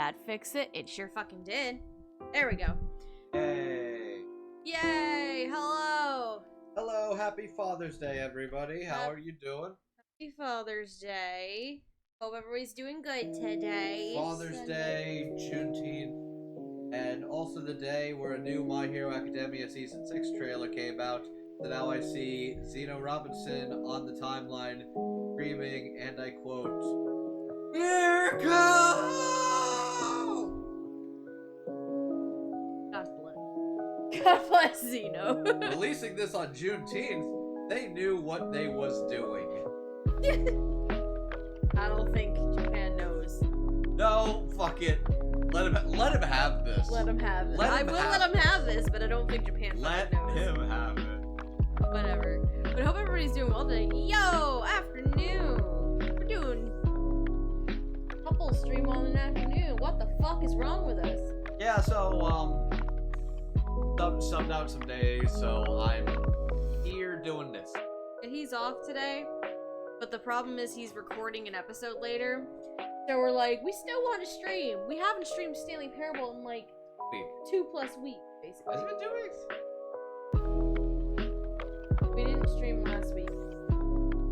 that fix it? It sure fucking did. There we go. Yay! Yay! Hello! Hello, happy Father's Day, everybody. How are you doing? Happy Father's Day. Hope everybody's doing good today. Father's Day, Juneteenth, and also the day where a new My Hero Academia Season 6 trailer came out. So now I see Zeno Robinson on the timeline screaming, and I quote, "Miracle!" God bless Zeno. Releasing this on Juneteenth, they knew what they was doing. I don't think Japan knows. No, fuck it. Let him have this. Let him have it. I will let him have this, but I don't think Japan Let knows. him have it. Whatever. But I hope everybody's doing well today. Yo, afternoon. We're doing couple stream on an afternoon. What the fuck is wrong with us? Yeah, so subbed out some days, so I'm here doing this. And he's off today, but the problem is he's recording an episode later. So we're like, we still want to stream. We haven't streamed Stanley Parable in like 2+ weeks, basically. Has it been 2 weeks? We didn't stream last week,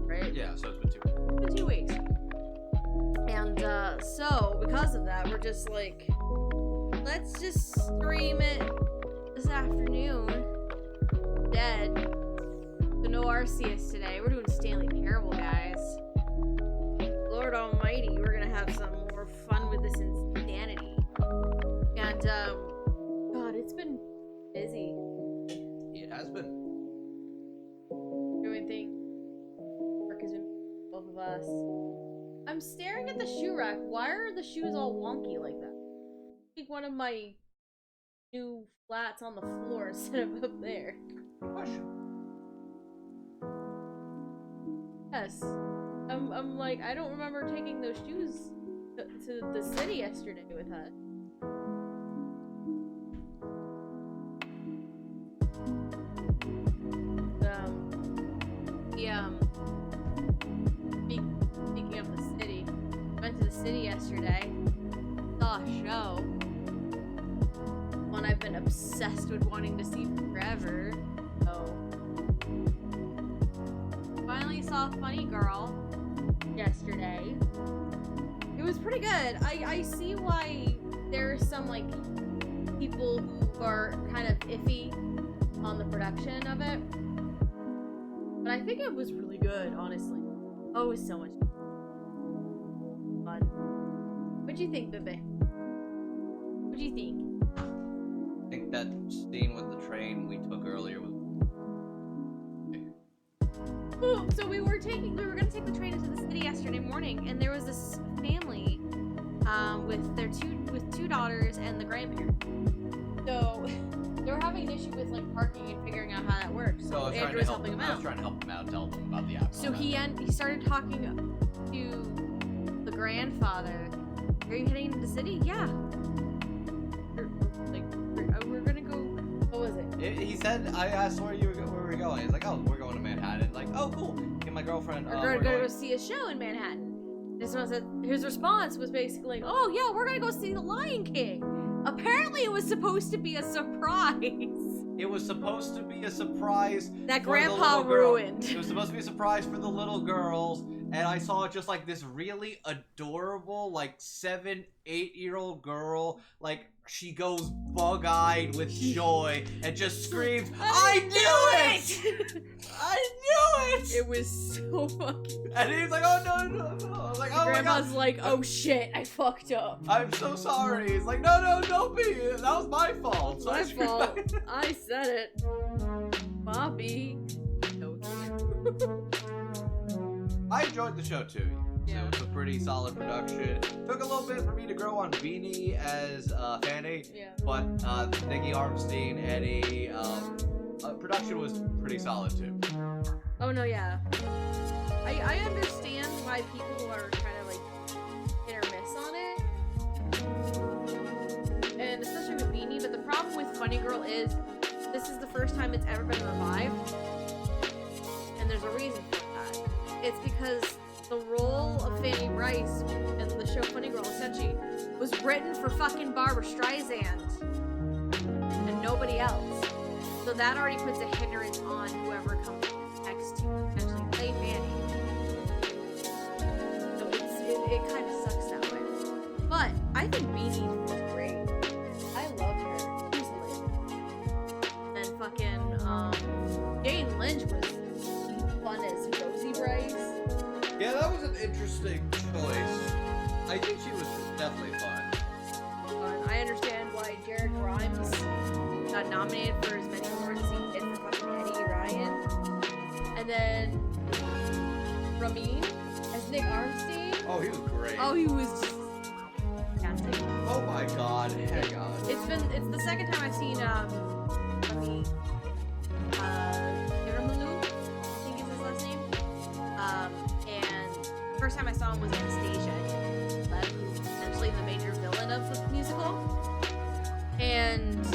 right? Yeah, so it's been 2 weeks. It's been 2 weeks. And so because of that, we're just like, let's just stream it this afternoon. Dead. So no Arceus today. We're doing Stanley Parable, guys. Lord Almighty, we're gonna have some more fun with this insanity. And God, it's been busy. It has been. Doing things. Work has been both of us. I'm staring at the shoe rack. Why are the shoes all wonky like that? I think one of my new flats on the floor instead of up there. Question. Yes. I'm like, I don't remember taking those shoes to the city yesterday with us. Speaking of the city, went to the city yesterday, saw a show, one I've been obsessed with wanting to see forever, so finally saw Funny Girl yesterday. It was pretty good. I see why there's some like people who are kind of iffy on the production of it, but I think it was really good, honestly. Oh, it was so much fun. What'd you think, Bebe? What'd you think? I think that scene with the train we took earlier was... Ooh, so we were gonna take the train into the city yesterday morning, and there was this family with two daughters and the grandparent. So they were having an issue with like parking and figuring out how that works. So Andrew was helping them out. I was trying to help them out, tell them about the app. So he started talking to the grandfather. Are you heading into the city? Yeah. We're gonna go. What was it? He said, I asked where we were going. He's like, oh, we're going to Manhattan. Like, oh, cool. And my girlfriend. We're gonna go see a show in Manhattan. His response was basically, oh yeah, we're gonna go see The Lion King. Apparently, it was supposed to be a surprise. It was supposed to be a surprise that Grandpa ruined. It was supposed to be a surprise for the little girls, and I saw just like this really adorable, like 7-8 year old girl, like she goes bug-eyed with joy and just screams, I knew it! I knew it! It was so fucking. And he was like, oh no. I was like, oh Grandma's my God. like, oh shit, I fucked up. I'm so sorry. He's like, no, don't be. That was my fault. My fault. I said it. Bobby. No. I enjoyed the show too. Yeah. It was a pretty solid production. Took a little bit for me to grow on Beanie as Fanny, Yeah. but Nikki Armstein, Eddie, production was pretty solid too. Oh no, yeah. I understand why people are kind of like hit or miss on it, and especially with Beanie. But the problem with Funny Girl is this is the first time it's ever been revived, and there's a reason for that. It's because the role of Fanny Bryce in the show Funny Girl essentially was written for fucking Barbara Streisand and nobody else. So that already puts a hindrance on whoever comes next to potentially play Fanny. So it kind of sucks that way. But I think Beanie was great. I loved her. She's lit. And fucking Jane Lynch was fun as Rosie Bryce. Yeah, that was an interesting choice. I think she was definitely fun. I understand why Jared Grimes got nominated for as many awards as he did for fucking Eddie Ryan. And then Ramin as Nick Armstein. Oh, he was great. Oh, he was just fantastic. Oh my god, hang on. It's the second time I've seen Ramin Kiramalu, I think is his last name. And the first time I saw him was Anastasia, who's essentially the major villain of the musical. And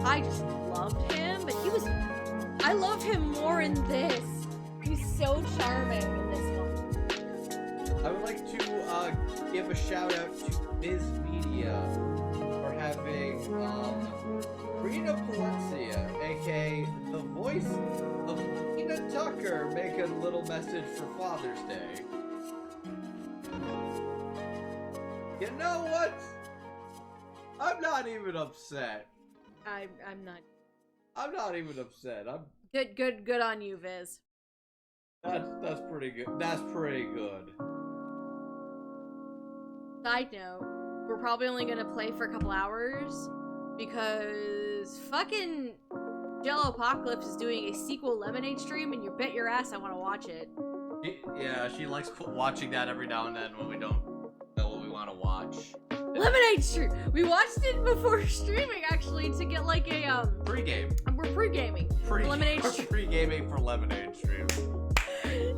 I just loved him, but I love him more in this. He's so charming in this one. I would like to give a shout out to Biz Media for having Rita Palencia, aka the voice of Tina Tucker, make a little message for Father's Day. You know what? I'm not even upset. I'm not. I'm not even upset. I'm Good on you, Viz. that's pretty good. That's pretty good. Side note, we're probably only gonna play for a couple hours because fucking Jello Apocalypse is doing a sequel Lemonade stream, and you bet your ass I want to watch it. She likes watching that every now and then when we don't know what we want to watch. Lemonade stream. We watched it before streaming actually to get like a Pre-game. We're pre-gaming. Lemonade stream. Pre-gaming for Lemonade stream.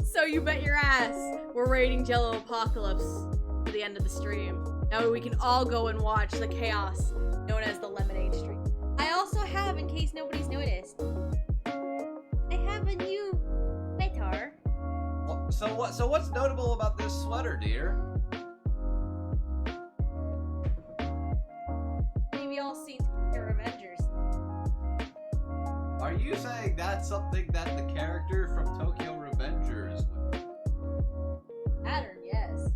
So you bet your ass we're rating Jello Apocalypse at the end of the stream. Now we can all go and watch the chaos known as the Lemonade stream. I also have, in case nobody's noticed, I have a new sweater. So what's notable about this sweater, dear? We all seen Tokyo Revengers. Are you saying that's something that the character from Tokyo Revengers would... Pattern, yes.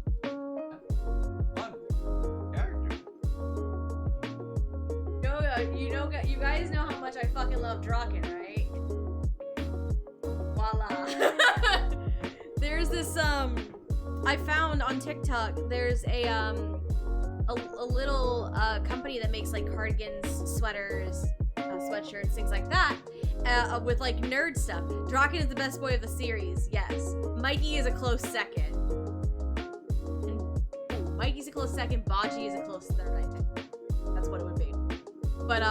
Fun character. You guys know how much I fucking love Draken, right? Voila. There's this I found on TikTok. There's a little company that makes like cardigans, sweaters, sweatshirts, things like that, with like nerd stuff. Draken is the best boy of the series, yes. Mikey is a close second. And Mikey's a close second. Baji is a close third, I think. That's what it would be. But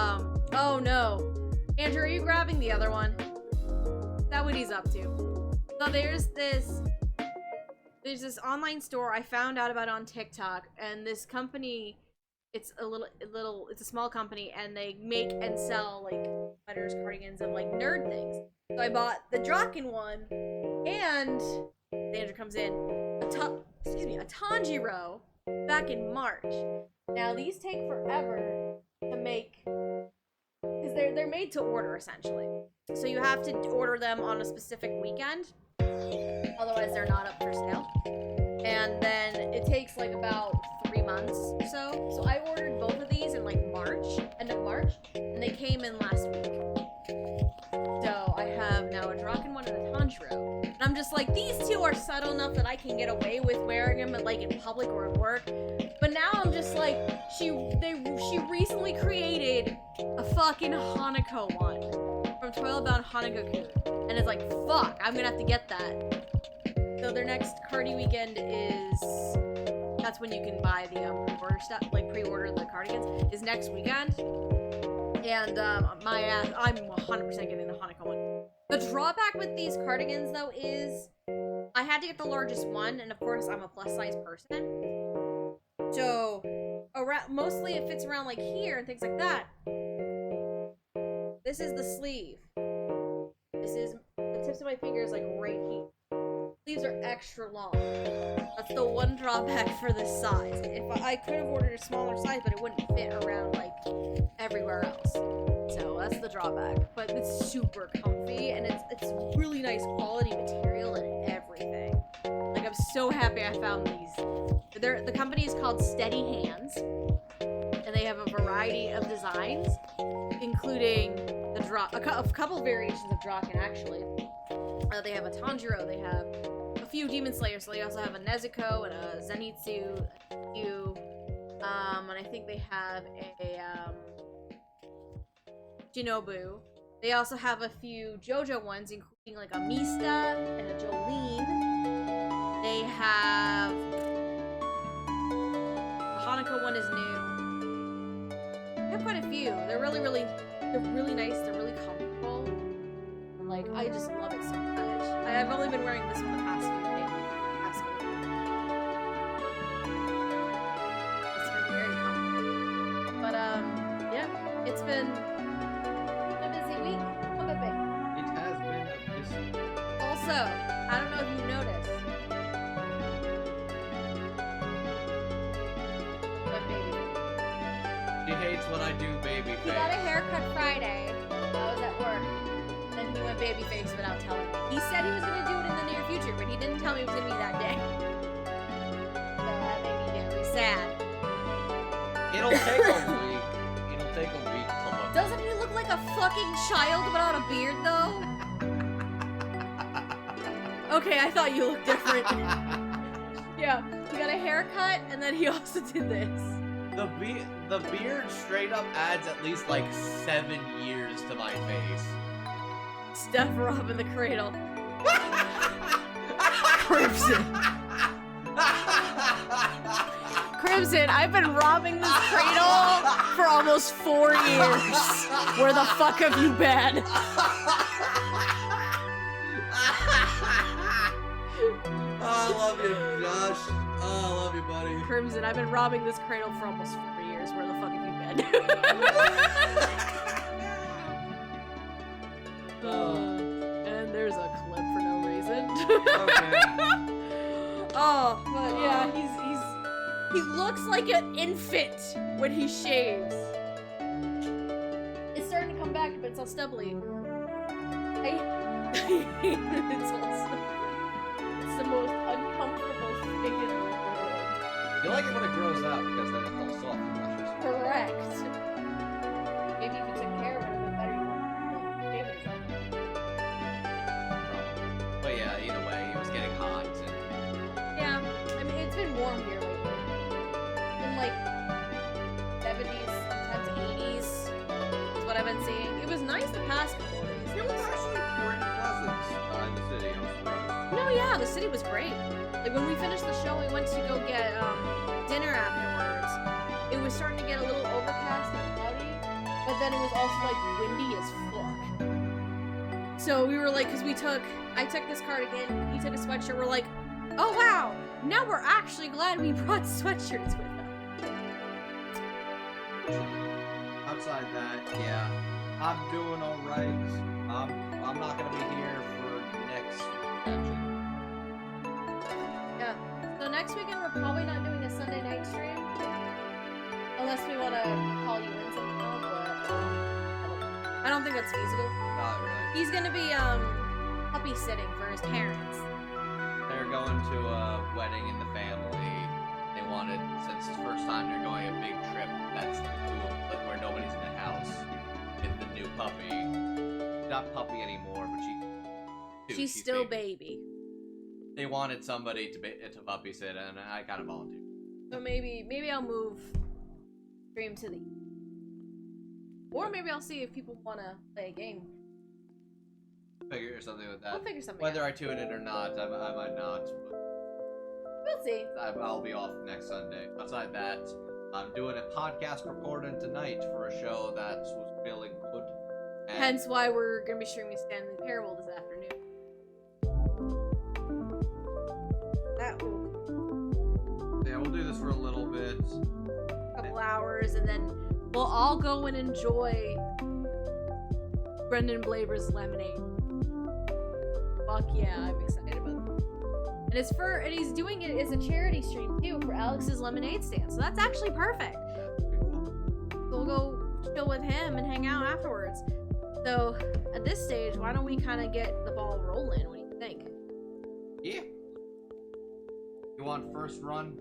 oh no, Andrew, are you grabbing the other one? Is that what he's up to? So there's this online store I found out about on TikTok, and this company, it's a small company, and they make and sell like sweaters, cardigans, and like nerd things. So I bought the Draken one, and Andrew comes in, a Tanjiro back in March. Now these take forever to make, because they're made to order essentially. So you have to order them on a specific weekend. Otherwise, they're not up for sale. And then it takes like about 3 months or so. So I ordered both of these in like end of March, and they came in last week. So I have now a Draken one and a Tanjiro. And I'm just like, these two are subtle enough that I can get away with wearing them like in public or at work. But now I'm just like, she recently created a fucking Hanako one from Toilet Bound Hanagoku. And it's like, fuck, I'm gonna have to get that. So their next Cardi weekend that's when you can buy the pre-order stuff, like pre-order the cardigans, is next weekend. And I'm 100% getting the Hanako one. The drawback with these cardigans though is I had to get the largest one, and of course I'm a plus size person. So mostly it fits around like here and things like that. This is the sleeve. This is the tips of my fingers like right here. So sleeves are extra long. That's the one drawback for this size. If I could have ordered a smaller size, but it wouldn't fit around like everywhere else. So that's the drawback. But it's super comfy and it's really nice quality material and everything. Like I'm so happy I found these. The company is called Steady Hands, and they have a variety of designs, including a couple variations of Draken actually. They have a Tanjiro, they have a few Demon Slayers, so they also have a Nezuko and a Zenitsu, and I think they have a Shinobu. They also have a few JoJo ones, including like a Mista and a Jolene. They have the Hanako one is new. They have quite a few. They're really nice. They're really comfortable. Like, I just love it so much. I've only been wearing this one the past few days. It's been very comfortable. But, yeah, it's been a busy week. What about it? It has been a busy week. Also, I don't know if you noticed. But baby. She hates when I do baby face. He got a haircut Friday. I was at work. Then he went baby face without telling me. He said he was going to do it in the near future, but he didn't tell me it was going to be that day. So that made me very sad. It'll take a week. It'll take a week to look. Doesn't he look like a fucking child without a beard, though? Okay, I thought you looked different. Yeah, he got a haircut, and then he also did this. The beard straight up adds at least like 7 years to my face. Steph robbing the cradle. Crimson. Crimson, I've been robbing this cradle for almost 4 years. Where the fuck have you been? Oh, I love you, Josh. Oh, I love you, buddy. Crimson, I've been robbing this cradle for almost 4 years. Where the fuck have you been? And there's a clip for no reason. Okay. Oh, but yeah, he looks like an infant when he shaves. It's starting to come back, but it's all stubbly. It's the most uncomfortable thing in the world. You like it when it grows out because then it's all soft and luscious. Correct. Maybe if you took care of it a bit better, you wouldn't shave it so much. But yeah, either way, he was getting hot. And... Yeah, I mean, it's been warm here lately. In like 70s, sometimes 80s is what I've been seeing. It was nice the past couple of days. It was actually pretty pleasant in the city. I was surprised. No, yeah, the city was great. Like when we finished the show, we went to go get dinner afterwards. It was starting to get a little overcast and cloudy, but then it was also like windy as fuck. So we were like, I took this cardigan, he took a sweatshirt. We're like, oh wow, now we're actually glad we brought sweatshirts with us. Outside that, yeah, I'm doing all right. I'm not gonna be here for next session. Yeah. So next weekend we're probably not doing a Sunday night stream, unless we want to call you in somehow. But I don't think that's feasible. Not really. He's gonna be puppy sitting for his parents. They're going to a wedding in the family. They wanted, since it's the first time they're going a big trip, that's the two of them, where nobody's in the house with the new puppy. Not puppy anymore, but she's still baby. They wanted somebody to puppy sit, and I kind of volunteered. So maybe I'll move stream to the, or maybe I'll see if people want to play a game. Figure something with that. We'll figure something Whether out. I tune in or not, I might not. We'll see. I'll be off next Sunday. Outside that, I'm doing a podcast recording tonight for a show that was feeling good. And Hence why we're gonna be streaming Stanley Parable this afternoon. That will yeah, we'll do this for a little bit. a couple hours, and then we'll all go and enjoy Brendan Blaber's lemonade. Fuck yeah, I'm excited about that. And he's doing it as a charity stream too for Alex's lemonade stand. So that's actually perfect. We'll go chill with him and hang out afterwards. So at this stage, why don't we kind of get the ball rolling? What do you think? Yeah. You want first run?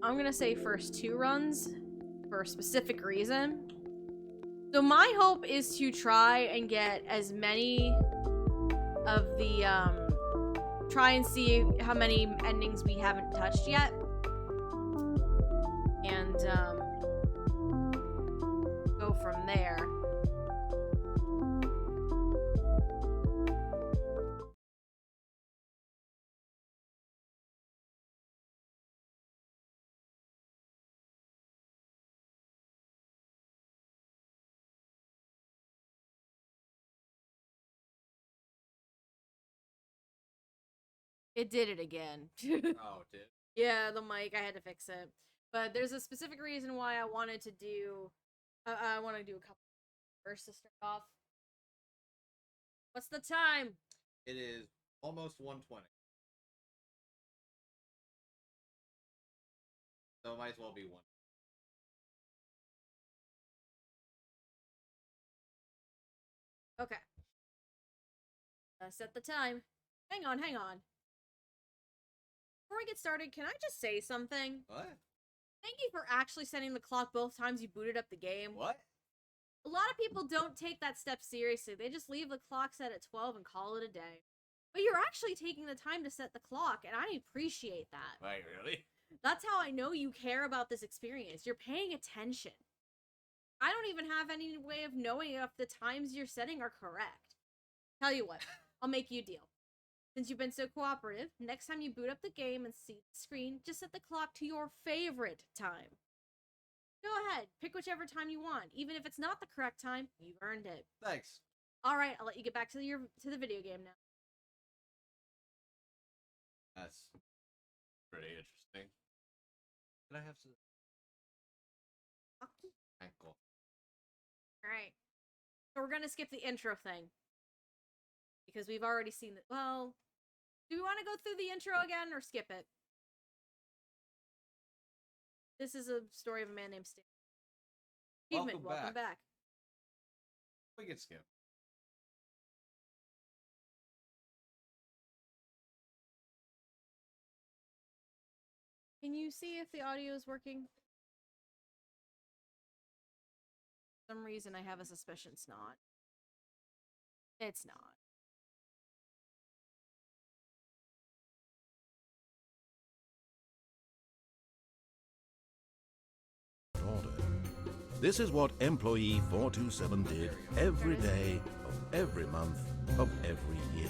I'm gonna say first 2 runs for a specific reason. So my hope is to try and get as many of the try and see how many endings we haven't touched yet, and go from there. It did it again. Oh, it did. Yeah, the mic, I had to fix it. But there's a specific reason why I wanted to do I want to do a couple first to start off. What's the time? It is almost 1:20. So it might as well be 1. Okay. Set the time. Hang on. Before we get started, can I just say something? What? Thank you for actually setting the clock both times you booted up the game. What? A lot of people don't take that step seriously. They just leave the clock set at 12 and call it a day. But you're actually taking the time to set the clock, and I appreciate that. Wait, really? That's how I know you care about this experience. You're paying attention. I don't even have any way of knowing if the times you're setting are correct. Tell you what, I'll make you a deal. Since you've been so cooperative, next time you boot up the game and see the screen, just set the clock to your favorite time. Go ahead, pick whichever time you want. Even if it's not the correct time, you've earned it. Thanks. Alright, I'll let you get back to the video game now. That's pretty interesting. Can I have some ankle? Alright. So we're gonna skip the intro thing. Because we've already seen it. Well, do we want to go through the intro again or skip it? This is a story of a man named Stanley. Achievement, welcome back. We can skip. Can you see if the audio is working? For some reason I have a suspicion it's not. It's not. Order. This is what employee 427 did every day of every month of every year.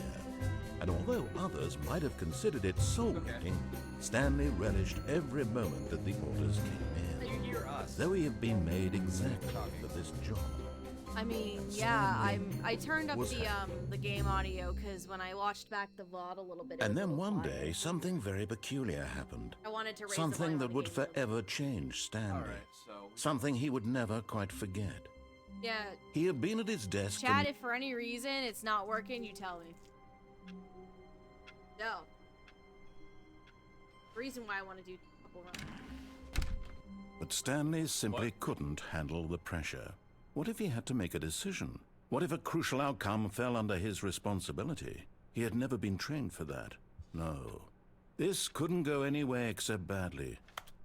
And although others might have considered it soul-making, Stanley relished every moment that the orders came in. You hear us? Though he had been made exactly for this job. I mean, yeah, I turned up was the game audio because when I watched back the VOD a little bit. And then one day, something very peculiar happened. I wanted to raise Something the that would volume. forever change Stanley. Alright, so... Something he would never quite forget. Yeah. He had been at his desk Chat, and if for any reason it's not working, you tell me. No. The reason why I want to do a couple runs. But Stanley simply couldn't handle the pressure. What if he had to make a decision? What if a crucial outcome fell under his responsibility? He had never been trained for that. No. This couldn't go any way except badly.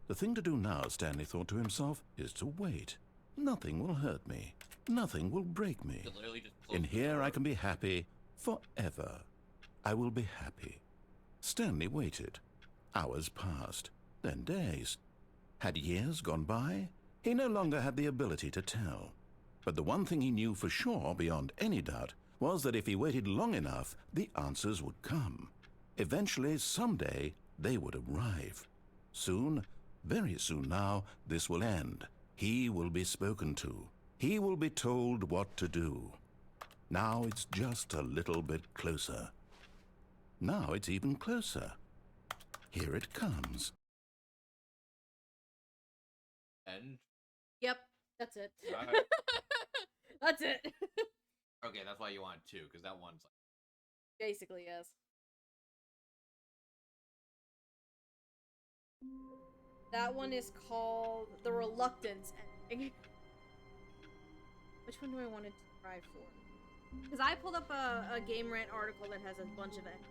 The thing to do now, Stanley thought to himself, is to wait. Nothing will hurt me. Nothing will break me. In here I can be happy forever. I will be happy. Stanley waited. Hours passed, then days. Had years gone by? He no longer had the ability to tell. But the one thing he knew for sure, beyond any doubt, was that if he waited long enough, the answers would come. Eventually, someday, they would arrive. Soon, very soon now, this will end. He will be spoken to. He will be told what to do. Now it's just a little bit closer. Now it's even closer. Here it comes. And? Yep, that's it. Right. That's it. Okay, that's why you want 2, because that one's like... Basically, yes. That one is called The Reluctance Ending. Which one do I want to try for? Because I pulled up a Game Rant article that has a bunch of endings.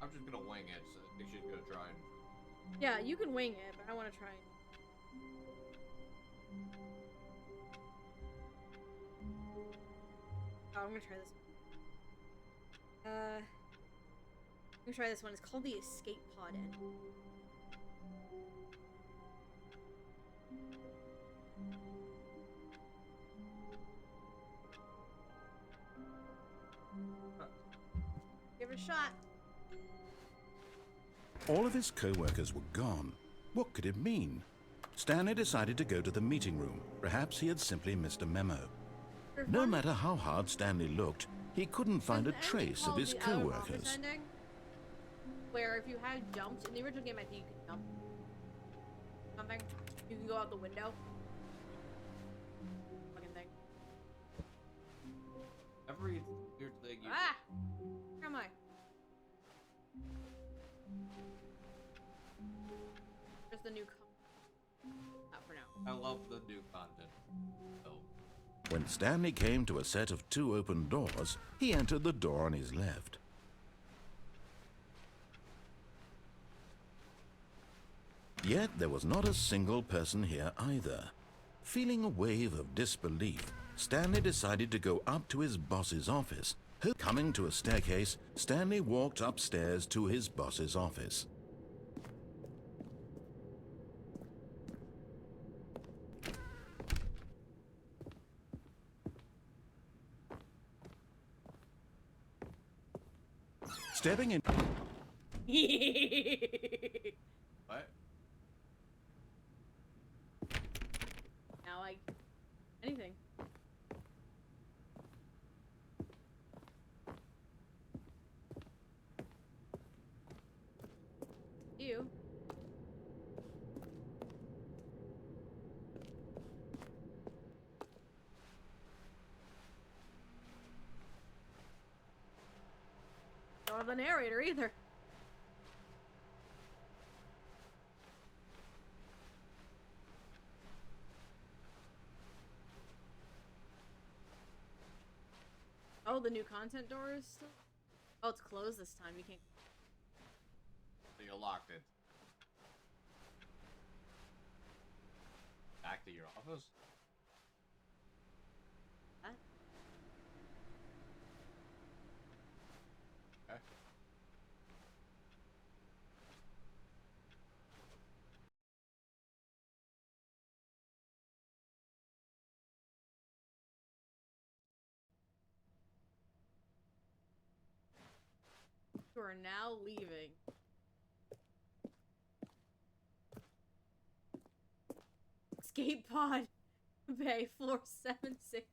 I'm just gonna wing it, so I think she's gonna try and... Yeah, you can wing it, but I want to try. Oh, I'm gonna try this one. I'm gonna try this one. It's called the Escape Pod Ending. Give it a shot. All of his co-workers were gone. What could it mean? Stanley decided to go to the meeting room. Perhaps he had simply missed a memo. No matter how hard Stanley looked, he couldn't find a trace of his co-workers. Where if you had jumps, in the original game I think you could jump. Something. You can go out the window. Fucking thing. Every weird thing you... Ah! Where am I? There's the new not for now. I love the new content. Oh. When Stanley came to a set of 2 open doors, he entered the door on his left. Yet there was not a single person here either. Feeling a wave of disbelief, Stanley decided to go up to his boss's office. Coming to a staircase, Stanley walked upstairs to his boss's office. Stepping in... What? Now anything. You. Don't have the narrator either. Oh, the new content door is still... Oh, it's closed this time. You can't... So you locked it. Back to your office? Huh? Okay. You are now leaving. Escape pod. Bay floor 7-6.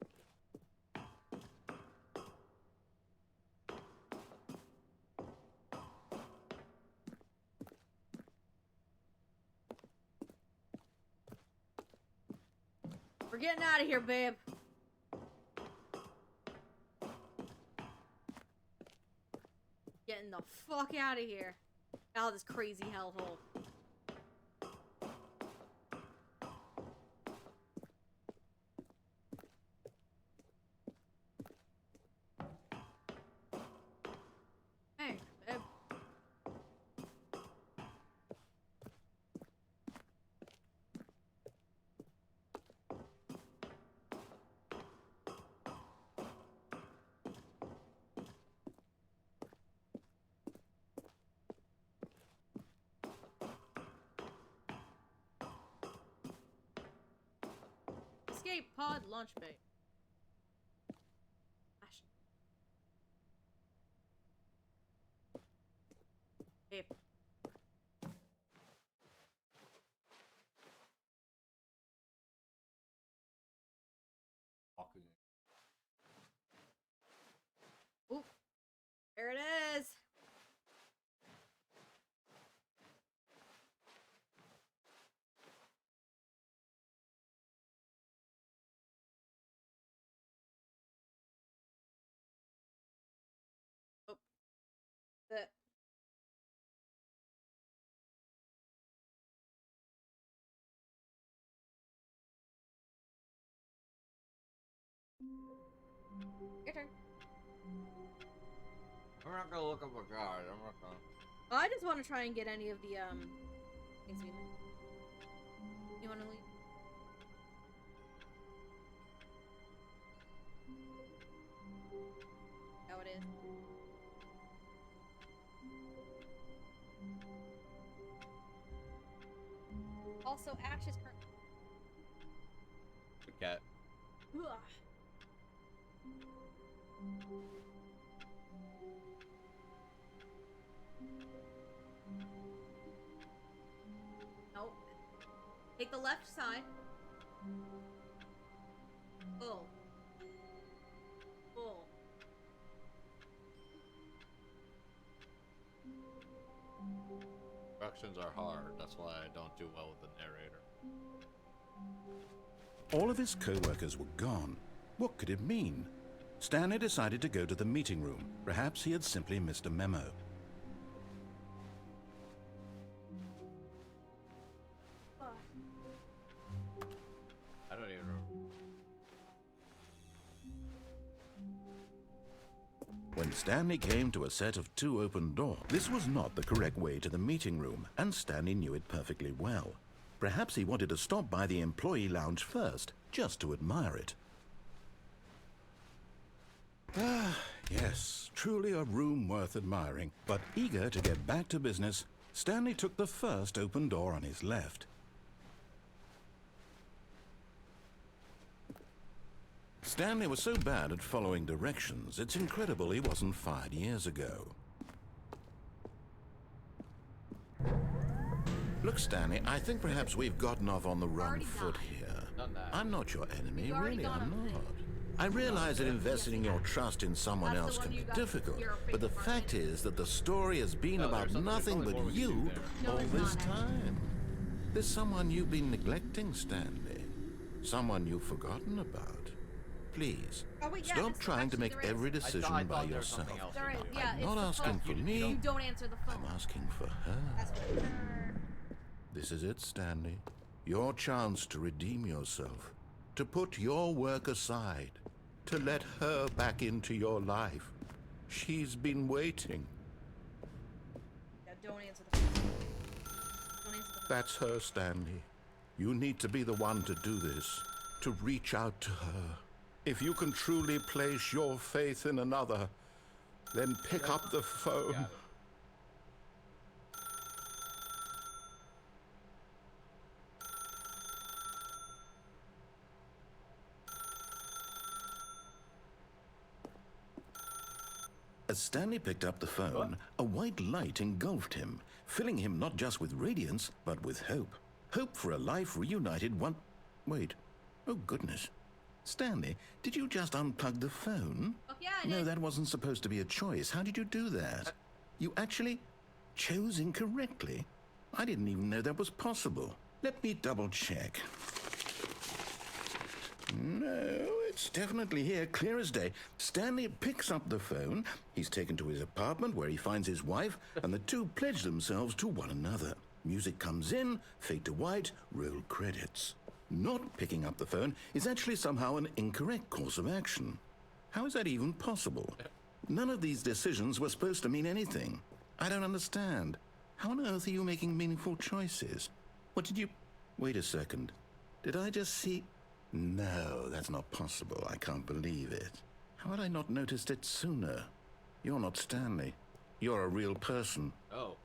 We're getting out of here, babe. Getting the fuck out of here. Out of this crazy hellhole. Hey, babe. Escape pod launch bay. Babe. Walking. Oop. There it is. Oh. Your turn. I'm not gonna look up a guide. I'm not gonna. Well, I just want to try and get any of the things we need. You want to leave? How it is. Also, Ash is currently. The cat. Ugh. Nope. Take the left side. Pull. Pull. Instructions are hard. That's why I don't do well with the narrator. All of his co-workers were gone. What could it mean? Stanley decided to go to the meeting room. Perhaps he had simply missed a memo. I don't even remember. When Stanley came to a set of 2 open doors, this was not the correct way to the meeting room, and Stanley knew it perfectly well. Perhaps he wanted to stop by the employee lounge first, just to admire it. Ah, yes, truly a room worth admiring. But eager to get back to business, Stanley took the first open door on his left. Stanley was so bad at following directions, it's incredible he wasn't fired years ago. Look, Stanley, I think perhaps we've gotten off on the wrong Already foot died. here. Done that. I'm not your enemy, You've already really, gone I'm on not. it. I realize that investing your trust in someone That's the else one can you be got difficult, your but the apartment. fact is that the story has been No, about there's nothing probably but more we can do you there. No, all it's this not, time. There's someone you've been neglecting, Stanley. Someone you've forgotten about. Please, Oh, wait, yeah, stop this- trying to actually, make there is. every I decision thought by there was something yourself. else. There is, we yeah, know. it's not the asking phone. for You me. You don't answer the phone. I'm asking for her. That's what her. This is it, Stanley. Your chance to redeem yourself. To put your work aside. To let her back into your life. She's been waiting. Yeah, don't answer the phone. Don't answer the phone. That's her, Stanley. You need to be the one to do this. To reach out to her. If you can truly place your faith in another, then pick up the phone. Got it. As Stanley picked up the phone, a white light engulfed him, filling him not just with radiance, but with hope. Hope for a life reunited one... Wait. Oh, goodness. Stanley, did you just unplug the phone? Fuck yeah, I No, did. that wasn't supposed to be a choice. How did you do that? You actually chose incorrectly. I didn't even know that was possible. Let me double check. No, it's definitely here, clear as day. Stanley picks up the phone. He's taken to his apartment where he finds his wife, and the two pledge themselves to one another. Music comes in, fade to white, roll credits. Not picking up the phone is actually somehow an incorrect course of action. How is that even possible? None of these decisions were supposed to mean anything. I don't understand. How on earth are you making meaningful choices? What did you... Wait a second. Did I just see... No, that's not possible. I can't believe it. How had I not noticed it sooner? You're not Stanley. You're a real person. Oh.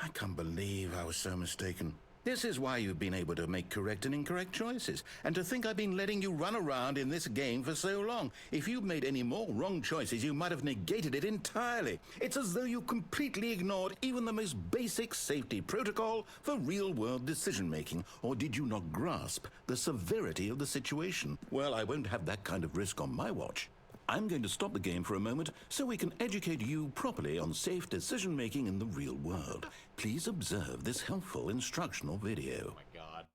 I can't believe I was so mistaken. This is why you've been able to make correct and incorrect choices. And to think I've been letting you run around in this game for so long. If you'd made any more wrong choices, you might have negated it entirely. It's as though you completely ignored even the most basic safety protocol for real-world decision-making. Or did you not grasp the severity of the situation? Well, I won't have that kind of risk on my watch. I'm going to stop the game for a moment so we can educate you properly on safe decision-making in the real world. Please observe this helpful instructional video. Oh my god.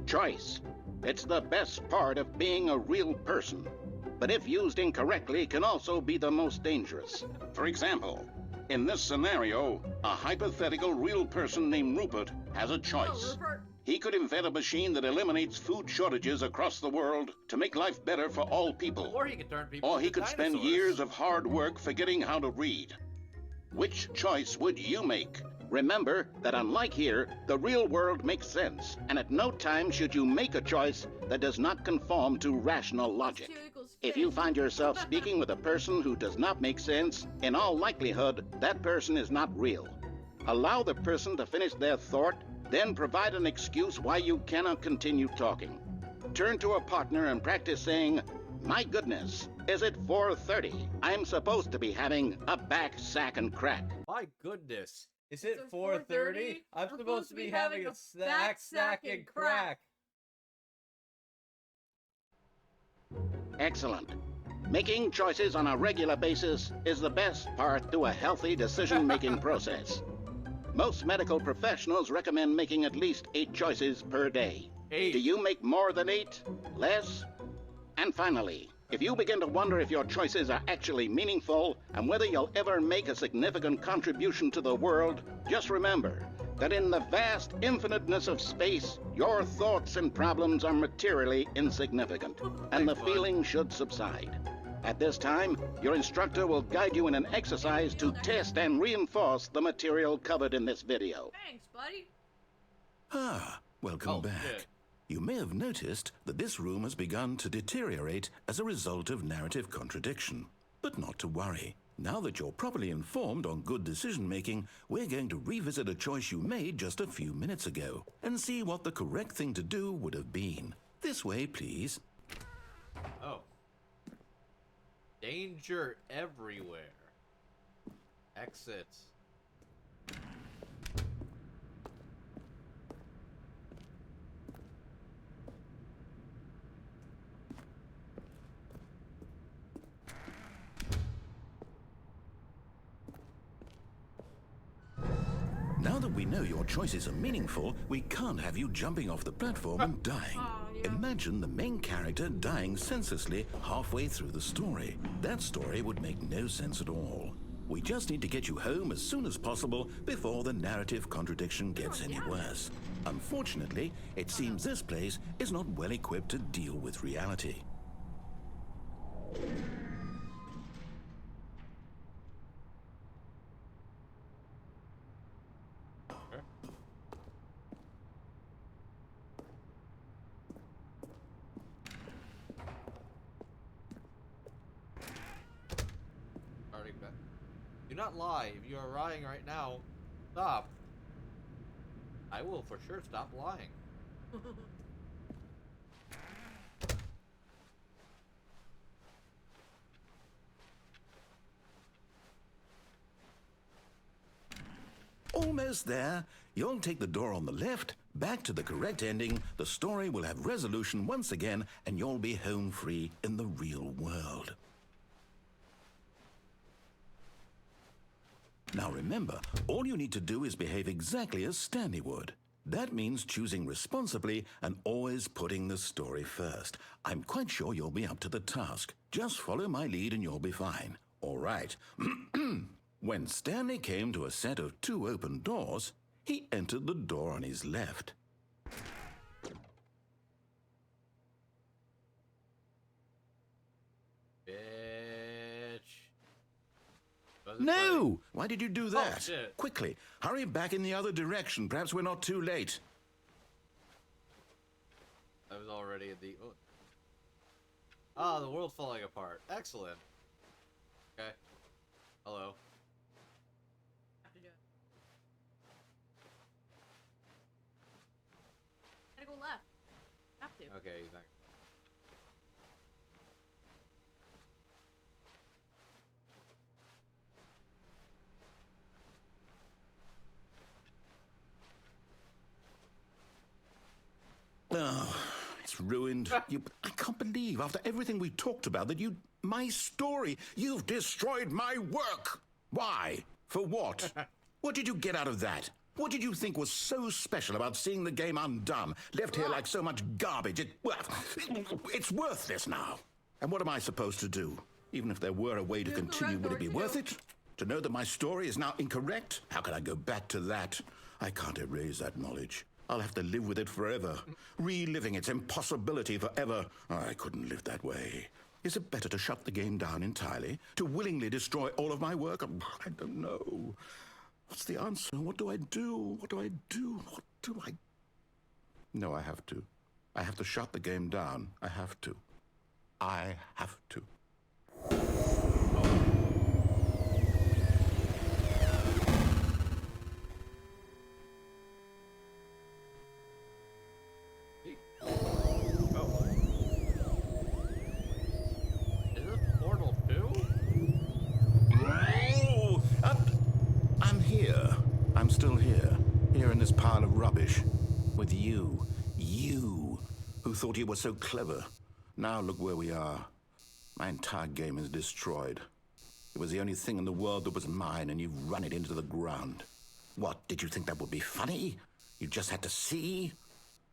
Choice. It's the best part of being a real person. But if used incorrectly, can also be the most dangerous. For example, in this scenario, a hypothetical real person named Rupert has a Oh, choice. Rupert. He could invent a machine that eliminates food shortages across the world to make life better for all people. Or he could turn people Or he into could spend dinosaurs. years of hard work forgetting how to read. Which choice would you make? Remember that unlike here, the real world makes sense, and at no time should you make a choice that does not conform to rational logic. 2 equals If you 50. find yourself speaking with a person who does not make sense, in all likelihood, that person is not real. Allow the person to finish their thought, then provide an excuse why you cannot continue talking. Turn to a partner and practice saying, "My goodness, is it 4:30? I'm supposed to be having a back, sack, and crack." My goodness. Is Is it it 4:30? 4:30? I'm supposed to be having a snack, snack, and crack. Excellent. Making choices on a regular basis is the best part to a healthy decision-making process. Most medical professionals recommend making at least 8 choices per day. 8. Do you make more than 8? Less? And finally, if you begin to wonder if your choices are actually meaningful and whether you'll ever make a significant contribution to the world, just remember that in the vast infiniteness of space, your thoughts and problems are materially insignificant, and the feeling should subside. At this time, your instructor will guide you in an exercise to test and reinforce the material covered in this video. Thanks, buddy. Ah, welcome Oh, back. shit. You may have noticed that this room has begun to deteriorate as a result of narrative contradiction. But not to worry. Now that you're properly informed on good decision-making, we're going to revisit a choice you made just a few minutes ago and see what the correct thing to do would have been. This way, please. Oh. Danger everywhere. Exit. Now that we know your choices are meaningful, we can't have you jumping off the platform and dying. Oh, yeah. Imagine the main character dying senselessly halfway through the story. That story would make no sense at all. We just need to get you home as soon as possible before the narrative contradiction gets any worse. Unfortunately, it seems this place is not well equipped to deal with reality. Already back. Do not lie. If you are lying right now, stop. I will for sure stop lying. Almost there. You'll take the door on the left, back to the correct ending, the story will have resolution once again, and you'll be home free in the real world. Now remember, all you need to do is behave exactly as Stanley would. That means choosing responsibly and always putting the story first. I'm quite sure you'll be up to the task. Just follow my lead and you'll be fine. All right. When Stanley came to a set of 2 open doors, he entered the door on his left. Bitch. Doesn't No! Why did you do that? shit. Quickly, hurry back in the other direction. Perhaps we're not too late. play. I was already at the. Oh. Ah, the world's falling apart. Excellent. Okay. Hello. Have to do it. Gotta go left. Have to. Okay, he's not. Oh, it's ruined. I can't believe, after everything we talked about, that you... My story! You've destroyed my work! Why? For what? What did you get out of that? What did you think was so special about seeing the game undone, left here like so much garbage? It's worthless now. And what am I supposed to do? Even if there were a way to Here's the continue, red would it door be too. worth it? To know that my story is now incorrect? How can I go back to that? I can't erase that knowledge. I'll have to live with it forever, reliving its impossibility forever. I couldn't live that way. Is it better to shut the game down entirely? To willingly destroy all of my work? I don't know. What's the answer? What do I do? What do I do? What do I... No, I have to. I have to shut the game down. I have to. I have to. I'm still here in this pile of rubbish, with you, who thought you were so clever. Now look where we are. My entire game is destroyed. It was the only thing in the world that was mine, and you've run it into the ground. What, did you think that would be funny? You just had to see?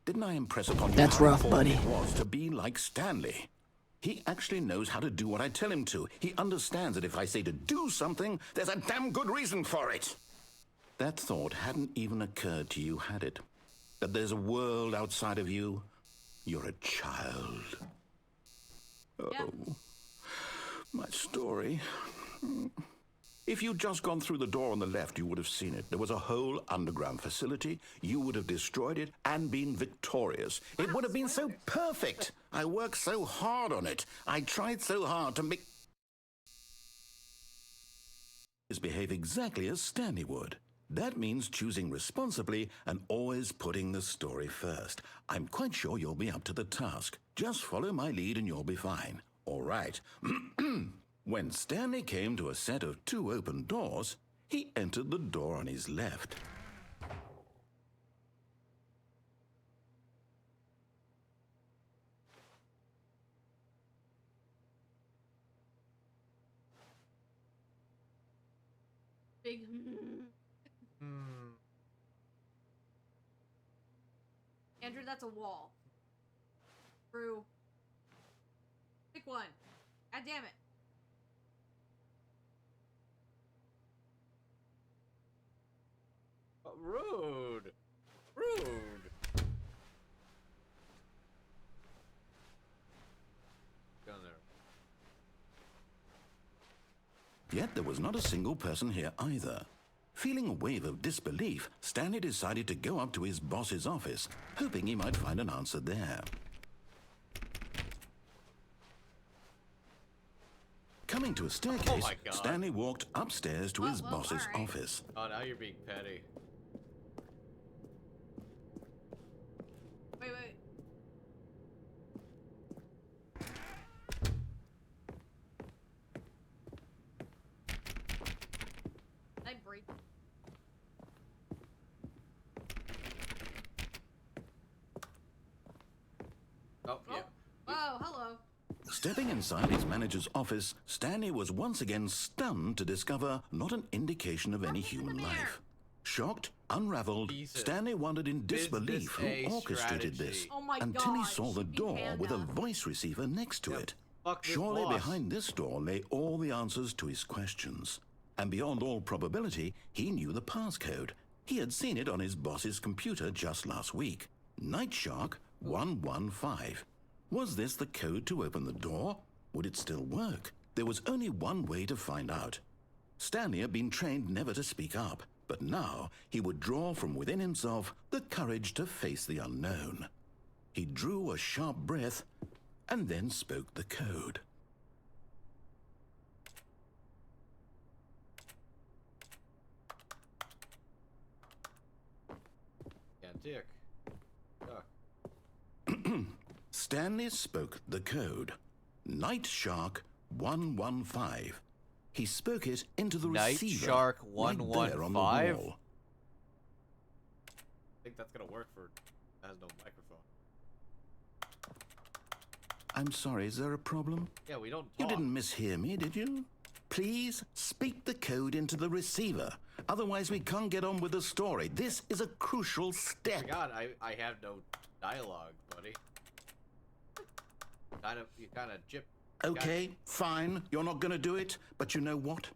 Didn't I impress upon you That's how rough, important buddy. it was to be like Stanley? He actually knows how to do what I tell him to. He understands that if I say to do something, there's a damn good reason for it. That thought hadn't even occurred to you, had it? That there's a world outside of you? You're a child. Yep. Oh, my story. If you'd just gone through the door on the left, you would have seen it. There was a whole underground facility. You would have destroyed it and been victorious. It would have been so perfect. I worked so hard on it. I tried so hard to make... behave exactly as Stanley would. That means choosing responsibly and always putting the story first. I'm quite sure you'll be up to the task. Just follow my lead and you'll be fine. All right. When Stanley came to a set of 2 open doors, he entered the door on his left. Big. Andrew, that's a wall. True. Pick one. God damn it. Rude. Rude. Down there. Yet there was not a single person here either. Feeling a wave of disbelief, Stanley decided to go up to his boss's office, hoping he might find an answer there. Coming to a staircase, my God. Stanley walked upstairs to his Whoa, boss's alright. office. Oh, now you're being petty. Wait, wait. Did I break? Oh, yeah. Oh, hello. Stepping inside his manager's office, Stanley was once again stunned to discover not an indication of any human life. Shocked, unraveled, Jesus. Stanley wondered in disbelief Business who A orchestrated strategy. this, Oh my until he gosh, saw the big door with a panda. voice receiver next to Yep. it. Fuck this Surely boss. behind this door lay all the answers to his questions. And beyond all probability, he knew the passcode. He had seen it on his boss's computer just last week. Night Shark 115. Was this the code to open the door? Would it still work? There was only one way to find out. Stanley had been trained never to speak up, but now he would draw from within himself the courage to face the unknown. He drew a sharp breath and then spoke the code. Can't dick. Duck. Stanley spoke the code. Night Shark 115. He spoke it into the Night receiver. Shark right there on the 115? wall. I think that's gonna work for. It has no microphone. I'm sorry, is there a problem? Yeah, we don't You talk. didn't mishear me, did you? Please speak the code into the receiver. Otherwise, we can't get on with the story. This is a crucial Oh my step. God, I have no dialogue, buddy. You kind of jip. Okay, fine. You're not going to do it, but you know what?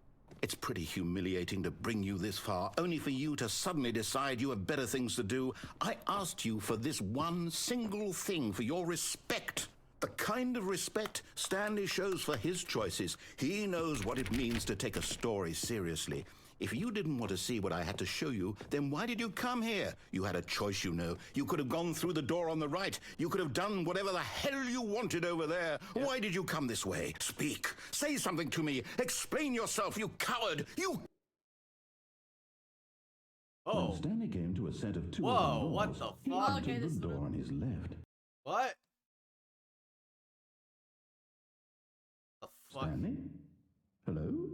It's pretty humiliating to bring you this far, only for you to suddenly decide you have better things to do. I asked you for this one single thing, for your respect. The kind of respect Stanley shows for his choices. He knows what it means to take a story seriously. If you didn't want to see what I had to show you, then why did you come here? You had a choice, you know. You could have gone through the door on the right. You could have done whatever the hell you wanted over there. Why did you come this way? Speak. Say something to me. Explain yourself, you coward. You... Oh. When Stanley came to a set of two Whoa, doors, what the he fuck? entered Okay, this the is door on his left. What? The fuck? Stanley? Hello?